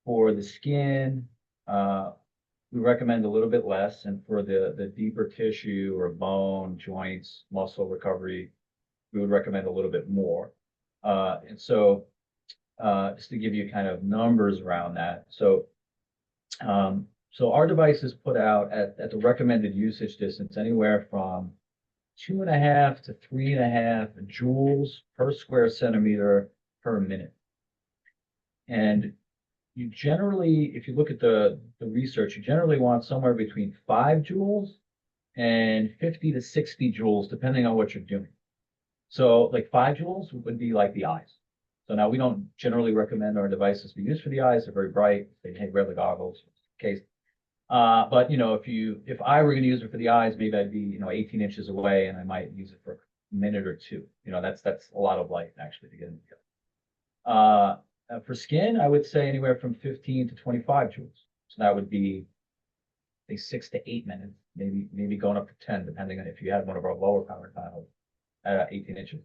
Speaker 2: for the skin, we recommend a little bit less, and for the deeper tissue or bone, joints, muscle recovery, we would recommend a little bit more. And so, just to give you kind of numbers around that, so our device is put out at the recommended usage distance anywhere from 2.5 to 3.5 joules per square centimeter per minute. And you generally, if you look at the research, you generally want somewhere between 5 joules and 50 to 60 joules, depending on what you're doing. So like 5 joules would be like the eyes. So now we don't generally recommend our devices be used for the eyes. They're very bright. They wear the goggles in case. But if I were going to use it for the eyes, maybe I'd be 18 inches away, and I might use it for a minute or two. That's a lot of light actually to get in the eye. For skin, I would say anywhere from 15 to 25 joules. So that would be say 6 to 8 minutes, maybe going up to 10, depending on if you had one of our lower power panels at 18 inches.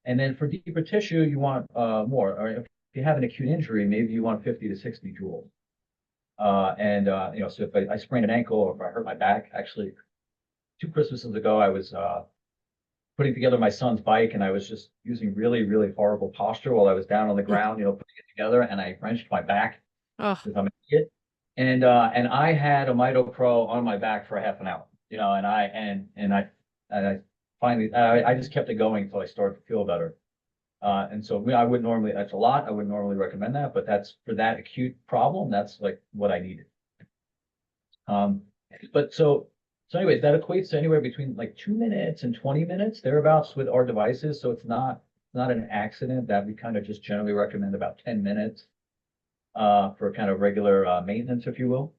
Speaker 2: And then for deeper tissue, you want more. Or if you have an acute injury, maybe you want 50 to 60 joules. So if I sprained an ankle or if I hurt my back, actually, 2 Christmases ago, I was putting together my son's bike, and I was just using really, really horrible posture while I was down on the
Speaker 1: Mm.
Speaker 2: ground, putting it together, and I wrenched my back
Speaker 1: Ugh.
Speaker 2: because I'm an idiot. And I had a Mito Pro on my back for half an hour, and I finally I just kept it going until I started to feel better. And so I would normally, that's a lot. I wouldn't normally recommend that, but that's for that acute problem. That's like what I needed. Um, but anyways, that equates to anywhere between like 2 minutes and 20 minutes thereabouts with our devices. So it's not an accident that we kind of just generally recommend about 10 minutes, for kind of regular, maintenance, if you will.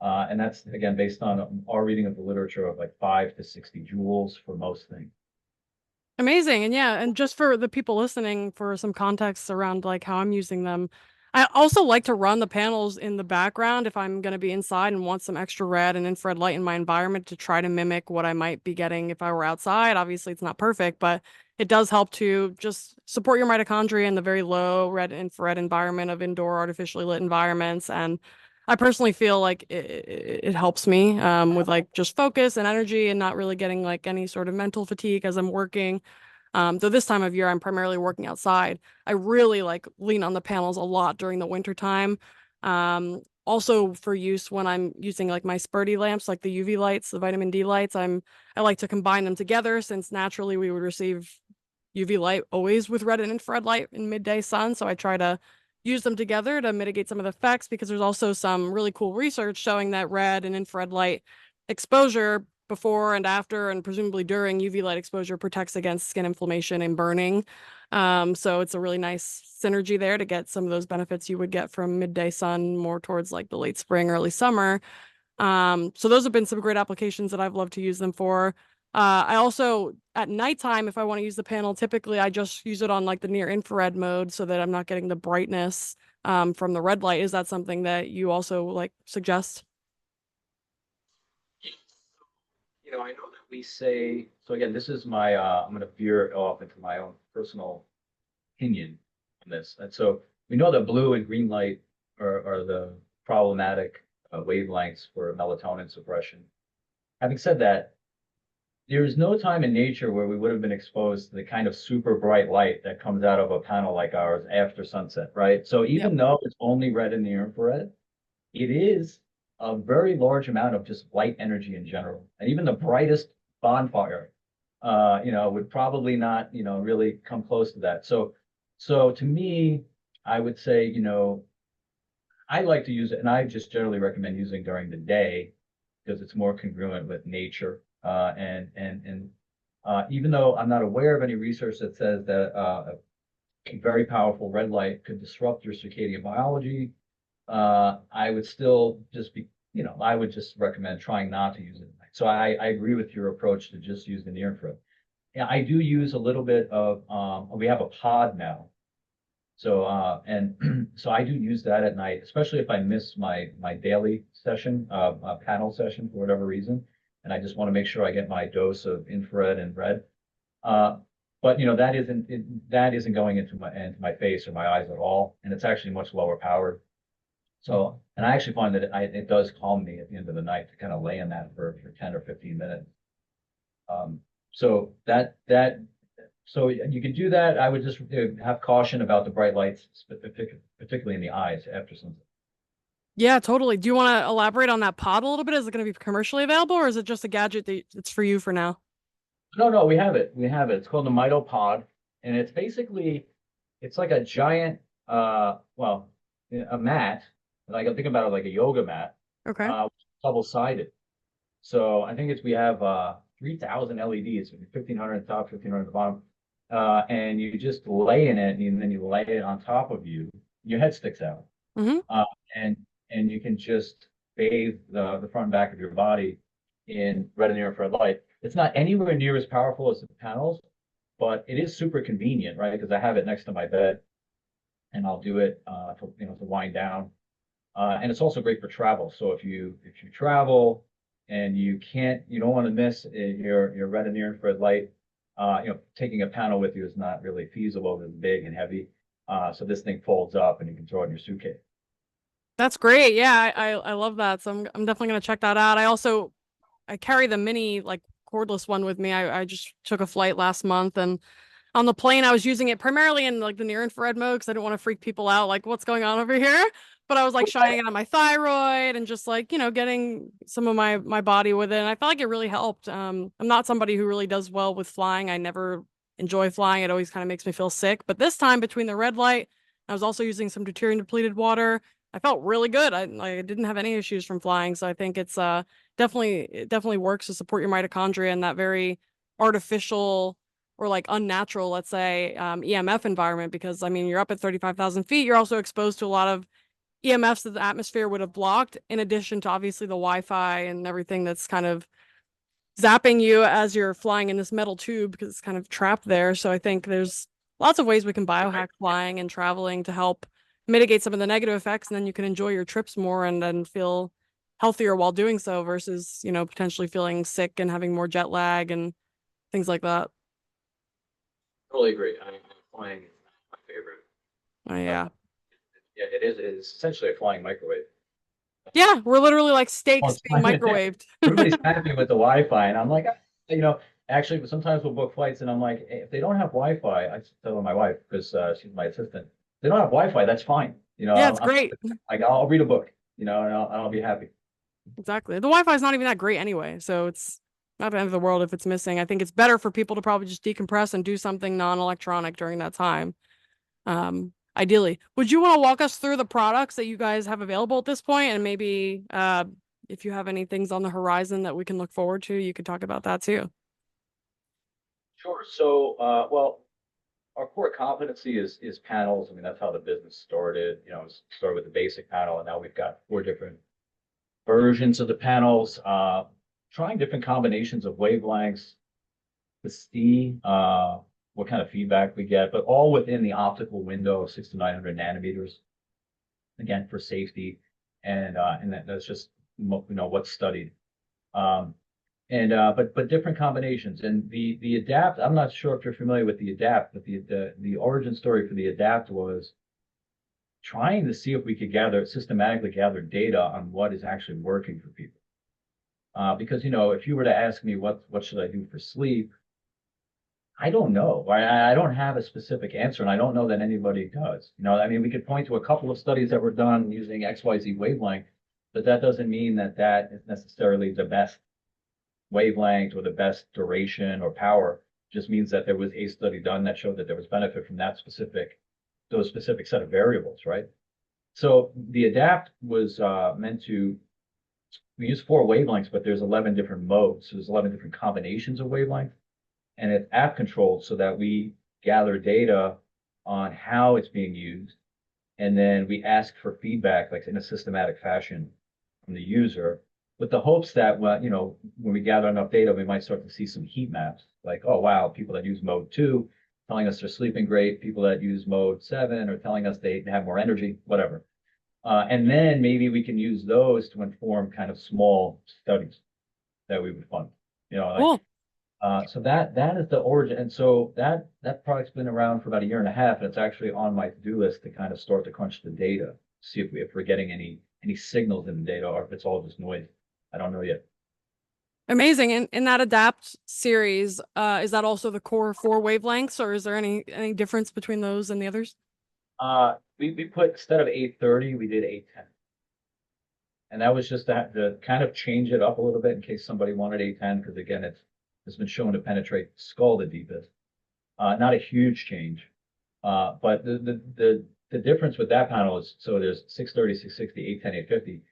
Speaker 2: And that's again, based on our reading of the literature of like 5 to 60 joules for most things.
Speaker 1: Amazing. And yeah, and just for the people listening, for some context around like how I'm using them, I also like to run the panels in the background if I'm going to be inside and want some extra red and infrared light in my environment to try to mimic what I might be getting if I were outside. Obviously, it's not perfect, but it does help to just support your mitochondria in the very low red infrared environment of indoor artificially lit environments. And I personally feel like it helps me with like just focus and energy and not really getting like any sort of mental fatigue as I'm working. Though this time of year I'm primarily working outside. I really like lean on the panels a lot during the winter time. Also for use when I'm using like my spurty lamps, like the UV lights, the vitamin D lights, I like to combine them together since naturally we would receive UV light always with red and infrared light in midday sun. So I try to use them together to mitigate some of the effects, because there's also some really cool research showing that red and infrared light exposure before and after and presumably during UV light exposure protects against skin inflammation and burning. So it's a really nice synergy there to get some of those benefits you would get from midday sun more towards like the late spring, early summer. So those have been some great applications that I've loved to use them for. I also, at nighttime, if I want to use the panel, typically I just use it on like the near infrared mode so that I'm not getting the brightness from the red light. Is that something that you also like suggest?
Speaker 2: I know that we say, so again, this is my, I'm going to veer off into my own personal opinion on this. And so we know that blue and green light are the problematic wavelengths for melatonin suppression. Having said that, there is no time in nature where we would have been exposed to the kind of super bright light that comes out of a panel like ours after sunset, right? So
Speaker 1: Yep.
Speaker 2: even though it's only red in the infrared, it is a very large amount of just light energy in general. And even the brightest bonfire, would probably not, really come close to that. So to me, I would say, I like to use it, and I just generally recommend using during the day because it's more congruent with nature. And even though I'm not aware of any research that says that a very powerful red light could disrupt your circadian biology, I would still just be, I would just recommend trying not to use it at night. So I agree with your approach to just use the near infrared. Yeah, I do use a little bit of, we have a pod now. So, and so I do use that at night, especially if I miss my daily session, panel session for whatever reason. And I just want to make sure I get my dose of infrared and red. Uh, but that isn't going into my face or my eyes at all. And it's actually much lower powered. So, and I actually find that it does calm me at the end of the night to kind of lay in that for 10 or 15 minutes. Um, so so you can do that. I would just have caution about the bright lights, particularly in the eyes after sunset.
Speaker 1: Yeah, totally. Do you want to elaborate on that pod a little bit? Is it going to be commercially available, or is it just a gadget that it's for you for now?
Speaker 2: No, no, we have it. We have it. It's called the Mito Pod, and it's like a giant, well, a mat. Like I think about it like a yoga mat,
Speaker 1: Okay.
Speaker 2: double-sided. So I think we have 3,000 LEDs, 1,500 on top, 1,500 on the bottom. And you just lay in it and then you lay it on top of you. Your head sticks out.
Speaker 1: Mm-hmm.
Speaker 2: Uh, and and you can just bathe the front and back of your body in red and infrared light. It's not anywhere near as powerful as the panels, but it is super convenient, right? Because I have it next to my bed and I'll do it to wind down. And it's also great for travel. So if you travel and you don't want to miss your red and near infrared light, taking a panel with you is not really feasible. It's big and heavy. So this thing folds up and you can throw it in your suitcase.
Speaker 1: That's great. Yeah, I love that. So I'm definitely gonna check that out. I carry the mini like cordless one with me. I just took a flight last month, and on the plane I was using it primarily in like the near infrared mode because I didn't want to freak people out like what's going on over here. But I was like shining it on my thyroid and just like, getting some of my body with it. And I felt like it really helped. I'm not somebody who really does well with flying. I never enjoy flying. It always kind of makes me feel sick. But this time between the red light, I was also using some deuterium depleted water. I felt really good. I didn't have any issues from flying. So I think it definitely works to support your mitochondria in that very artificial or like unnatural, let's say, EMF environment. Because I mean, you're up at 35,000 feet. You're also exposed to a lot of EMFs that the atmosphere would have blocked, in addition to obviously the Wi-Fi and everything that's kind of zapping you as you're flying in this metal tube because it's kind of trapped there. So I think there's lots of ways we can biohack flying and traveling to help mitigate some of the negative effects, and then you can enjoy your trips more and then feel healthier while doing so versus, potentially feeling sick and having more jet lag and things like that.
Speaker 2: Totally agree. I'm flying is my favorite.
Speaker 1: Oh,
Speaker 2: Uh,
Speaker 1: yeah.
Speaker 2: yeah, it is. It is essentially a flying microwave.
Speaker 1: Yeah, we're literally like
Speaker 2: Oh,
Speaker 1: steaks
Speaker 2: it's
Speaker 1: being
Speaker 2: fine.
Speaker 1: microwaved.
Speaker 2: Everybody's happy with the Wi-Fi, and I'm like, actually, sometimes we'll book flights, and I'm like, "Hey, if they don't have Wi-Fi, I just tell my wife because she's my assistant. If they don't have Wi-Fi, that's fine.
Speaker 1: Yeah, it's great.
Speaker 2: Like, I'll read a book, and I'll be happy.
Speaker 1: Exactly. The Wi-Fi is not even that great anyway, so it's not the end of the world if it's missing. I think it's better for people to probably just decompress and do something non-electronic during that time. ideally. Would you want to walk us through the products that you guys have available at this point, and maybe if you have any things on the horizon that we can look forward to, you could talk about that too.
Speaker 2: Sure. So, well, our core competency is panels. I mean, that's how the business started. You know, it started with the basic panel, and now we've got four different versions of the panels, trying different combinations of wavelengths to see what kind of feedback we get, but all within the optical window of 6 to 900 nanometers. Again, for safety, and that's just what's studied. Um, but different combinations, and the adapt. I'm not sure if you're familiar with the adapt, but the origin story for the adapt was trying to see if we could systematically gather data on what is actually working for people. Because if you were to ask me what should I do for sleep, I don't know. I don't have a specific answer, and I don't know that anybody does. I mean, we could point to a couple of studies that were done using XYZ wavelength, but that doesn't mean that that is necessarily the best wavelength or the best duration or power. It just means that there was a study done that showed that there was benefit from those specific set of variables, right? So the adapt was meant to, we use 4 wavelengths, but there's 11 different modes. So there's 11 different combinations of wavelength, and it's app controlled so that we gather data on how it's being used. And then we ask for feedback, like in a systematic fashion from the user, with the hopes that, well, when we gather enough data, we might start to see some heat maps, like, oh, wow, people that use mode 2 telling us they're sleeping great, people that use mode 7 are telling us they have more energy, whatever. And then maybe we can use those to inform kind of small studies that we would fund. Like,
Speaker 1: Cool.
Speaker 2: so that is the origin. And so that product's been around for about a year and a half, and it's actually on my to-do list to kind of start to crunch the data, see if we're getting any signals in the data or if it's all just noise. I don't know yet.
Speaker 1: Amazing. In that adapt series, is that also the core 4 wavelengths, or is there any difference between those and the others?
Speaker 2: We put, instead of 830, we did 810. And that was just to kind of change it up a little bit in case somebody wanted 810, because again, it's been shown to penetrate the skull the deepest. Not a huge change. But the difference with that panel is, so there's 630, 660, 810, 850.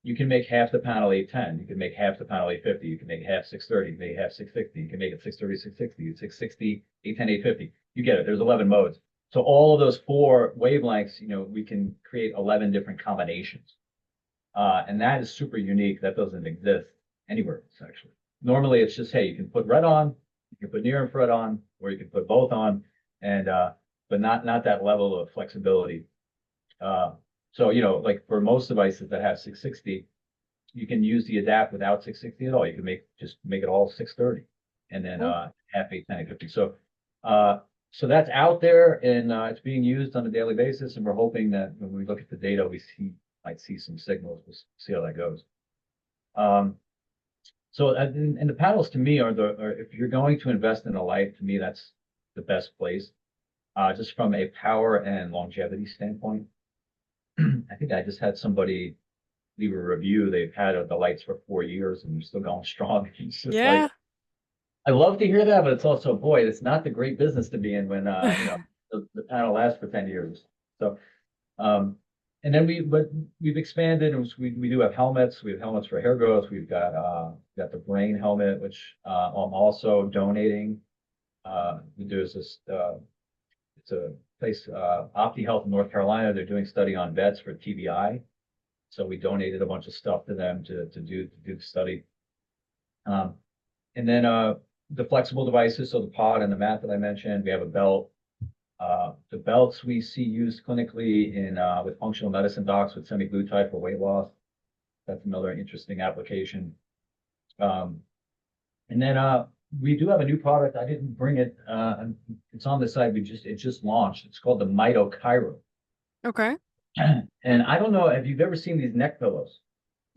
Speaker 2: You can make half the panel 810. You can make half the panel 850. You can make half 630. You can make half 660. You can make it 630, 660, 660, 810, 850. You get it. There's 11 modes. So all of those 4 wavelengths, we can create 11 different combinations. And that is super unique. That doesn't exist anywhere else, actually. Normally, it's just, hey, you can put red on, you can put near infrared on, or you can put both on, and but not that level of flexibility. So, like for most devices that have 660, you can use the adapt without 660 at all. You can just make it all 630, and then
Speaker 1: Cool.
Speaker 2: half 810, 50. So that's out there, and it's being used on a daily basis, and we're hoping that when we look at the data, might see some signals. We'll see how that goes. So and the panels to me if you're going to invest in a light, to me that's the best place, just from a power and longevity standpoint. I think I just had somebody leave a review. They've had the lights for 4 years and they're still going strong. It's just like,
Speaker 1: Yeah.
Speaker 2: I love to hear that, but it's also, boy, it's not the great business to be in when the panel lasts for 10 years. So um, and then we've expanded, and we do have helmets. We have helmets for hair growth. We've got the brain helmet, which I'm also donating. There's this it's a place, Opti Health in North Carolina. They're doing study on vets for TBI, so we donated a bunch of stuff to them to do the study. And then the flexible devices, so the pod and the mat that I mentioned. We have a belt. The belts we see used clinically with functional medicine docs with semaglutide for weight loss. That's another interesting application. And then we do have a new product. I didn't bring it. It's on the site. It just launched. It's called the Mito Red.
Speaker 1: Okay.
Speaker 2: And I don't know if you've ever seen these neck pillows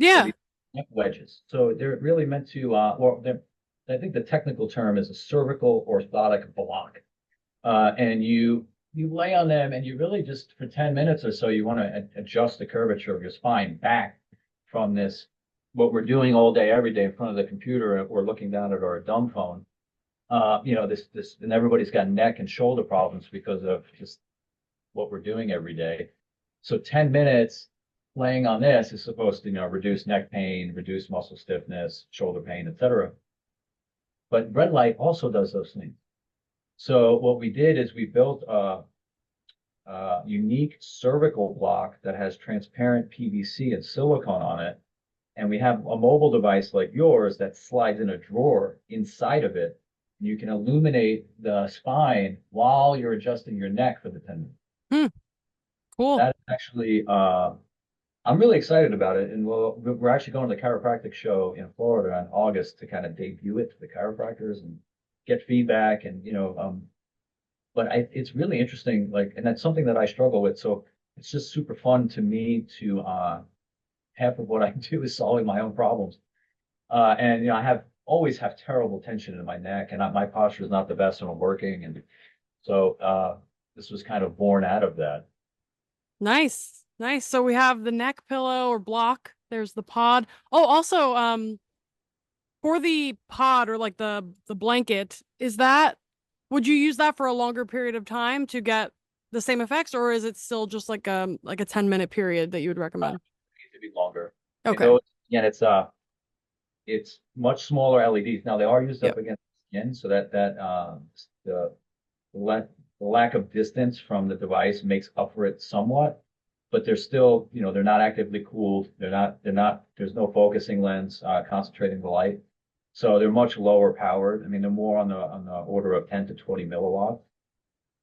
Speaker 2: or
Speaker 1: Yeah.
Speaker 2: these neck wedges. So they're really meant to, I think the technical term is a cervical orthotic block. And you lay on them, and you really just for 10 minutes or so, you want to adjust the curvature of your spine back from what we're doing all day, every day in front of the computer, or looking down at our dumb phone. And everybody's got neck and shoulder problems because of just what we're doing every day. So 10 minutes laying on this is supposed to, reduce neck pain, reduce muscle stiffness, shoulder pain, etc. But red light also does those things. So what we did is we built a unique cervical block that has transparent PVC and silicone on it. And we have a mobile device like yours that slides in a drawer inside of it. And you can illuminate the spine while you're adjusting your neck for the tendon.
Speaker 1: Hmm, cool.
Speaker 2: That actually, I'm really excited about it. And we're actually going to the chiropractic show in Florida in August to kind of debut it to the chiropractors and get feedback. And, but it's really interesting. Like, and that's something that I struggle with. So it's just super fun to me to, half of what I do is solving my own problems. And I always have terrible tension in my neck, and my posture is not the best when I'm working, and so this was kind of born out of that.
Speaker 1: Nice. Nice. So we have the neck pillow or block. There's the pod. Oh, also, for the pod or like the blanket, would you use that for a longer period of time to get the same effects, or is it still just like a 10-minute period that you would recommend?
Speaker 2: It needs to be longer. And
Speaker 1: Okay.
Speaker 2: those again, it's much smaller LEDs. Now they are used up
Speaker 1: Yep.
Speaker 2: against the skin, so the lack the lack of distance from the device makes up for it somewhat. But they're still, they're not actively cooled. There's no focusing lens concentrating the light. So they're much lower powered. I mean, they're more on the order of 10 to 20 milliwatt.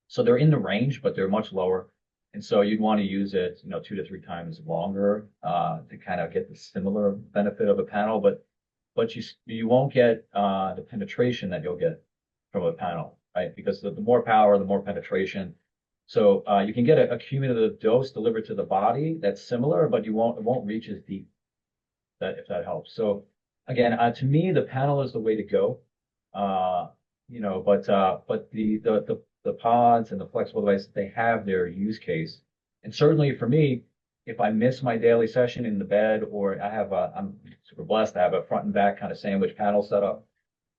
Speaker 2: So they're in the range, but they're much lower. And so you'd want to use it, 2 to 3 times longer to kind of get the similar benefit of a panel, but you won't get the penetration that you'll get from a panel, right? Because the more power, the more penetration. So you can get a cumulative dose delivered to the body that's similar, but it won't reach as deep. That if that helps. So again, to me, the panel is the way to go. Uh, but the pods and the flexible devices, they have their use case. And certainly for me, if I miss my daily session in the bed, or I'm super blessed to have a front and back kind of sandwich panel set up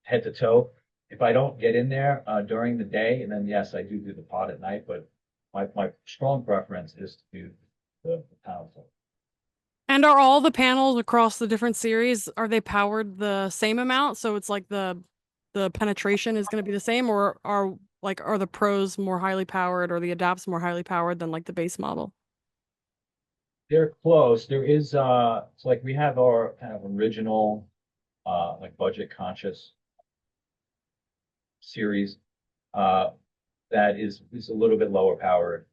Speaker 2: head to toe. If I don't get in there during the day, and then yes, I do the pod at night, but my strong preference is to do the panel.
Speaker 1: And are all the panels across the different series, are they powered the same amount? So it's like the penetration is going to be the same, or are the pros more highly powered or the adapts more highly powered than like the base model?
Speaker 2: They're close. There is it's like we have our kind of original like budget conscious series uh that is a little bit lower powered.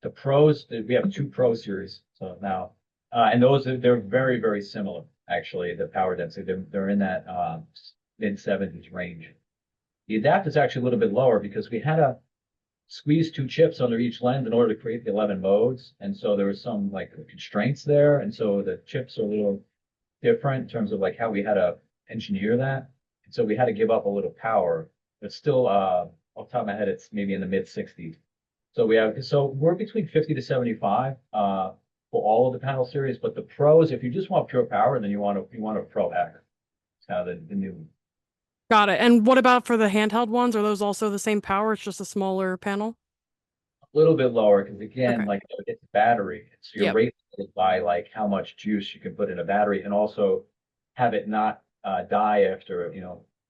Speaker 2: The pros, we have two pro series so now and they're very, very similar actually, the power density. They're in that mid 70s range. The adapt is actually a little bit lower because we had to squeeze two chips under each lens in order to create the 11 modes. And so there was some like constraints there. And so the chips are a little different in terms of like how we had to engineer that. And so we had to give up a little power, but still, off the top of my head, it's maybe in the mid 60s. So we're between 50 to 75, for all of the panel series, but the pros, if you just want pure power, then you want a Pro X. It's kind of the new.
Speaker 1: Got it. And what about for the handheld ones? Are those also the same power? It's just a smaller panel?
Speaker 2: Little bit lower because again,
Speaker 1: Okay.
Speaker 2: like it's battery. So you're
Speaker 1: Yep.
Speaker 2: rated by like how much juice you can put in a battery and also have it not die after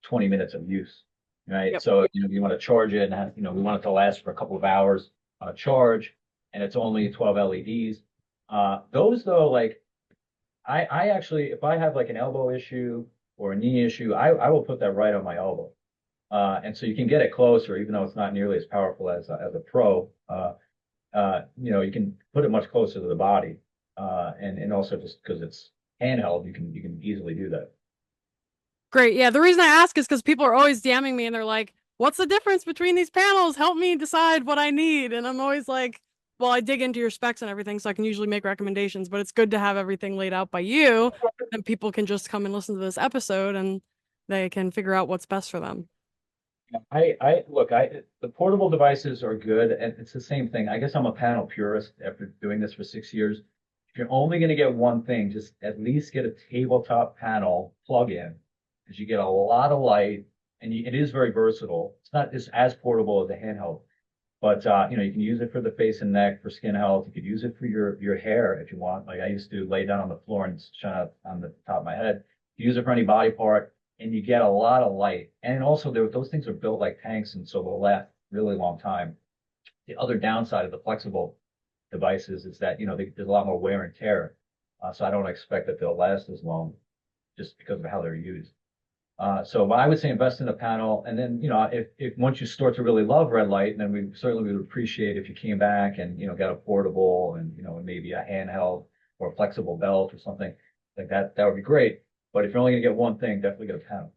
Speaker 2: 20 minutes of use. Right.
Speaker 1: Yep.
Speaker 2: So you want to charge it and have, we want it to last for a couple of hours on a charge, and it's only 12 LEDs. Those though, like I actually, if I have like an elbow issue or a knee issue, I will put that right on my elbow. And so you can get it closer, even though it's not nearly as powerful as a pro. You can put it much closer to the body, and also just because it's handheld, you can easily do that.
Speaker 1: Great. Yeah. The reason I ask is because people are always DMing me and they're like, what's the difference between these panels? Help me decide what I need. And I'm always like, well, I dig into your specs and everything, so I can usually make recommendations, but it's good to have everything laid out by you. And people can just come and listen to this episode and they can figure out what's best for them.
Speaker 2: I look, the portable devices are good, and it's the same thing. I guess I'm a panel purist after doing this for 6 years. If you're only going to get one thing, just at least get a tabletop panel plug-in, because you get a lot of light, and it is very versatile. It's not as portable as a handheld, But you can use it for the face and neck for skin health. You could use it for your hair if you want. Like I used to lay down on the floor and shine out on the top of my head. You use it for any body part, and you get a lot of light. And also, those things are built like tanks, and so they'll last really long time. The other downside of the flexible devices is that there's a lot more wear and tear. So I don't expect that they'll last as long just because of how they're used. But I would say invest in a panel, and then if once you start to really love red light, then we certainly would appreciate if you came back and got a portable and maybe a handheld or a flexible belt or something like that. That would be great. But if you're only gonna get one thing, definitely get a panel.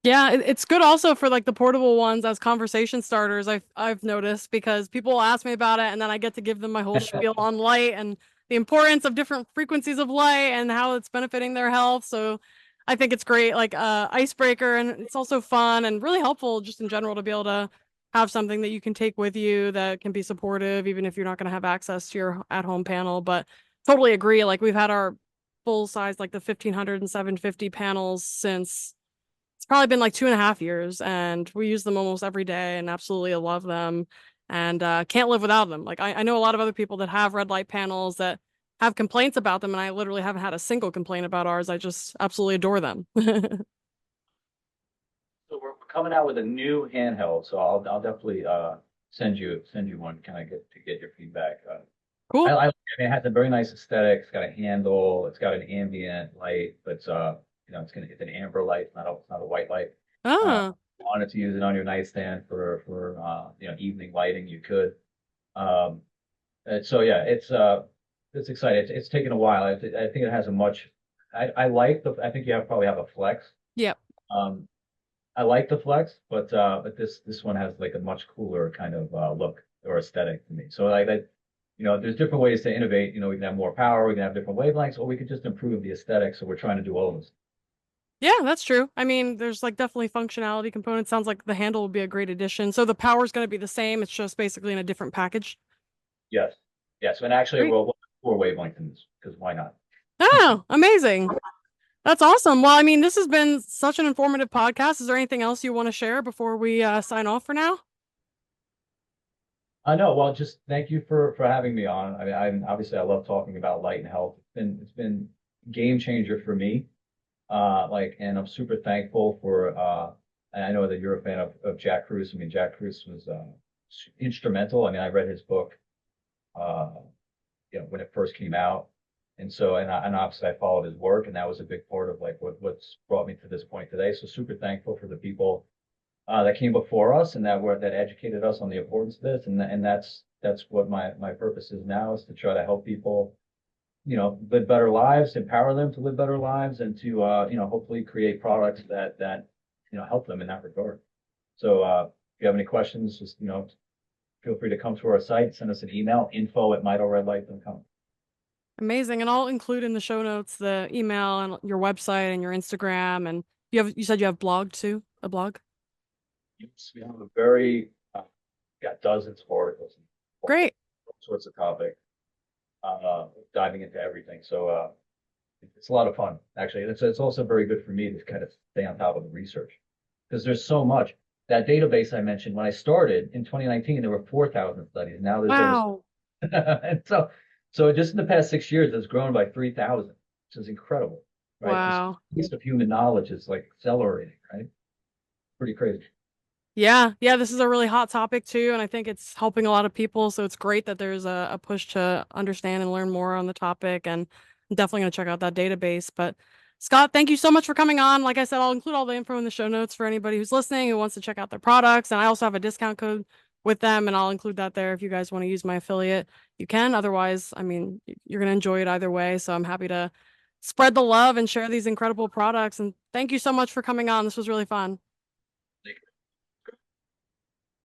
Speaker 1: Yeah, it's good also for like the portable ones as conversation starters. I've noticed because people will ask me about it, and then I get to give them my whole spiel on light and the importance of different frequencies of light and how it's benefiting their health. So I think it's great, like icebreaker, and it's also fun and really helpful just in general to be able to have something that you can take with you that can be supportive, even if you're not going to have access to your at-home panel. But totally agree. Like we've had our full size, like the 1500 and 750 panels since it's probably been like 2.5 years, and we use them almost every day and absolutely love them and can't live without them. Like I know a lot of other people that have red light panels that have complaints about them, and I literally haven't had a single complaint about ours. I just absolutely adore them.
Speaker 2: So we're coming out with a new handheld, so I'll definitely send you one, kind of get your feedback.
Speaker 1: Cool.
Speaker 2: I mean, it has a very nice aesthetic. It's got a handle. It's got an ambient light, but it's an amber light, not a white light.
Speaker 1: Ah,
Speaker 2: Wanted to use it on your nightstand for evening lighting, you could. Um, so yeah, it's exciting. It's taken a while. I think it has a much. I think probably have a flex.
Speaker 1: yep.
Speaker 2: Um, I like the flex, but this one has like a much cooler kind of look or aesthetic to me. So like that, there's different ways to innovate. We can have more power, we can have different wavelengths, or we could just improve the aesthetic. So we're trying to do all of this.
Speaker 1: Yeah, that's true. I mean, there's like definitely functionality components. Sounds like the handle would be a great addition. So the power's going to be the same. It's just basically in a different package.
Speaker 2: Yes, yes, and actually,
Speaker 1: Great.
Speaker 2: we'll four wavelength in this because why not?
Speaker 1: Oh, amazing. That's awesome. Well, I mean, this has been such an informative podcast. Is there anything else you want to share before we sign off for now?
Speaker 2: I know. Well, just thank you for having me on. I mean, obviously I love talking about light and health. It's been game changer for me. And I'm super thankful for. And I know that you're a fan of Jack Kruse. I mean, Jack Kruse was instrumental. I mean, I read his book, uh, when it first came out, and obviously I followed his work, and that was a big part of like what's brought me to this point today. So super thankful for the people that came before us and that educated us on the importance of this, and that's what my purpose is now, is to try to help people live better lives, empower them to live better lives, and to hopefully create products that help them in that regard. So if you have any questions, just feel free to come to our site, send us an email, info@mitoredlight.com.
Speaker 1: Amazing. And I'll include in the show notes the email and your website and your Instagram. And you said you have blog too, a blog?
Speaker 2: Yes, we have a very got dozens of articles,
Speaker 1: Great.
Speaker 2: all sorts of topics, diving into everything. So it's a lot of fun, actually. It's also very good for me to kind of stay on top of the research because there's so much. That database I mentioned when I started in 2019, there were 4,000 studies. Now there's over,
Speaker 1: Wow.
Speaker 2: and so just in the past 6 years, it's grown by 3,000, which is incredible, right? This
Speaker 1: Wow.
Speaker 2: piece of human knowledge is like accelerating, right? Pretty crazy.
Speaker 1: Yeah. Yeah. This is a really hot topic too. And I think it's helping a lot of people. So it's great that there's a push to understand and learn more on the topic. And I'm definitely going to check out that database. But Scott, thank you so much for coming on. Like I said, I'll include all the info in the show notes for anybody who's listening who wants to check out their products. And I also have a discount code with them, and I'll include that there if you guys want to use my affiliate. You can. Otherwise, I mean, you're going to enjoy it either way. So I'm happy to spread the love and share these incredible products. And thank you so much for coming on. This was really fun.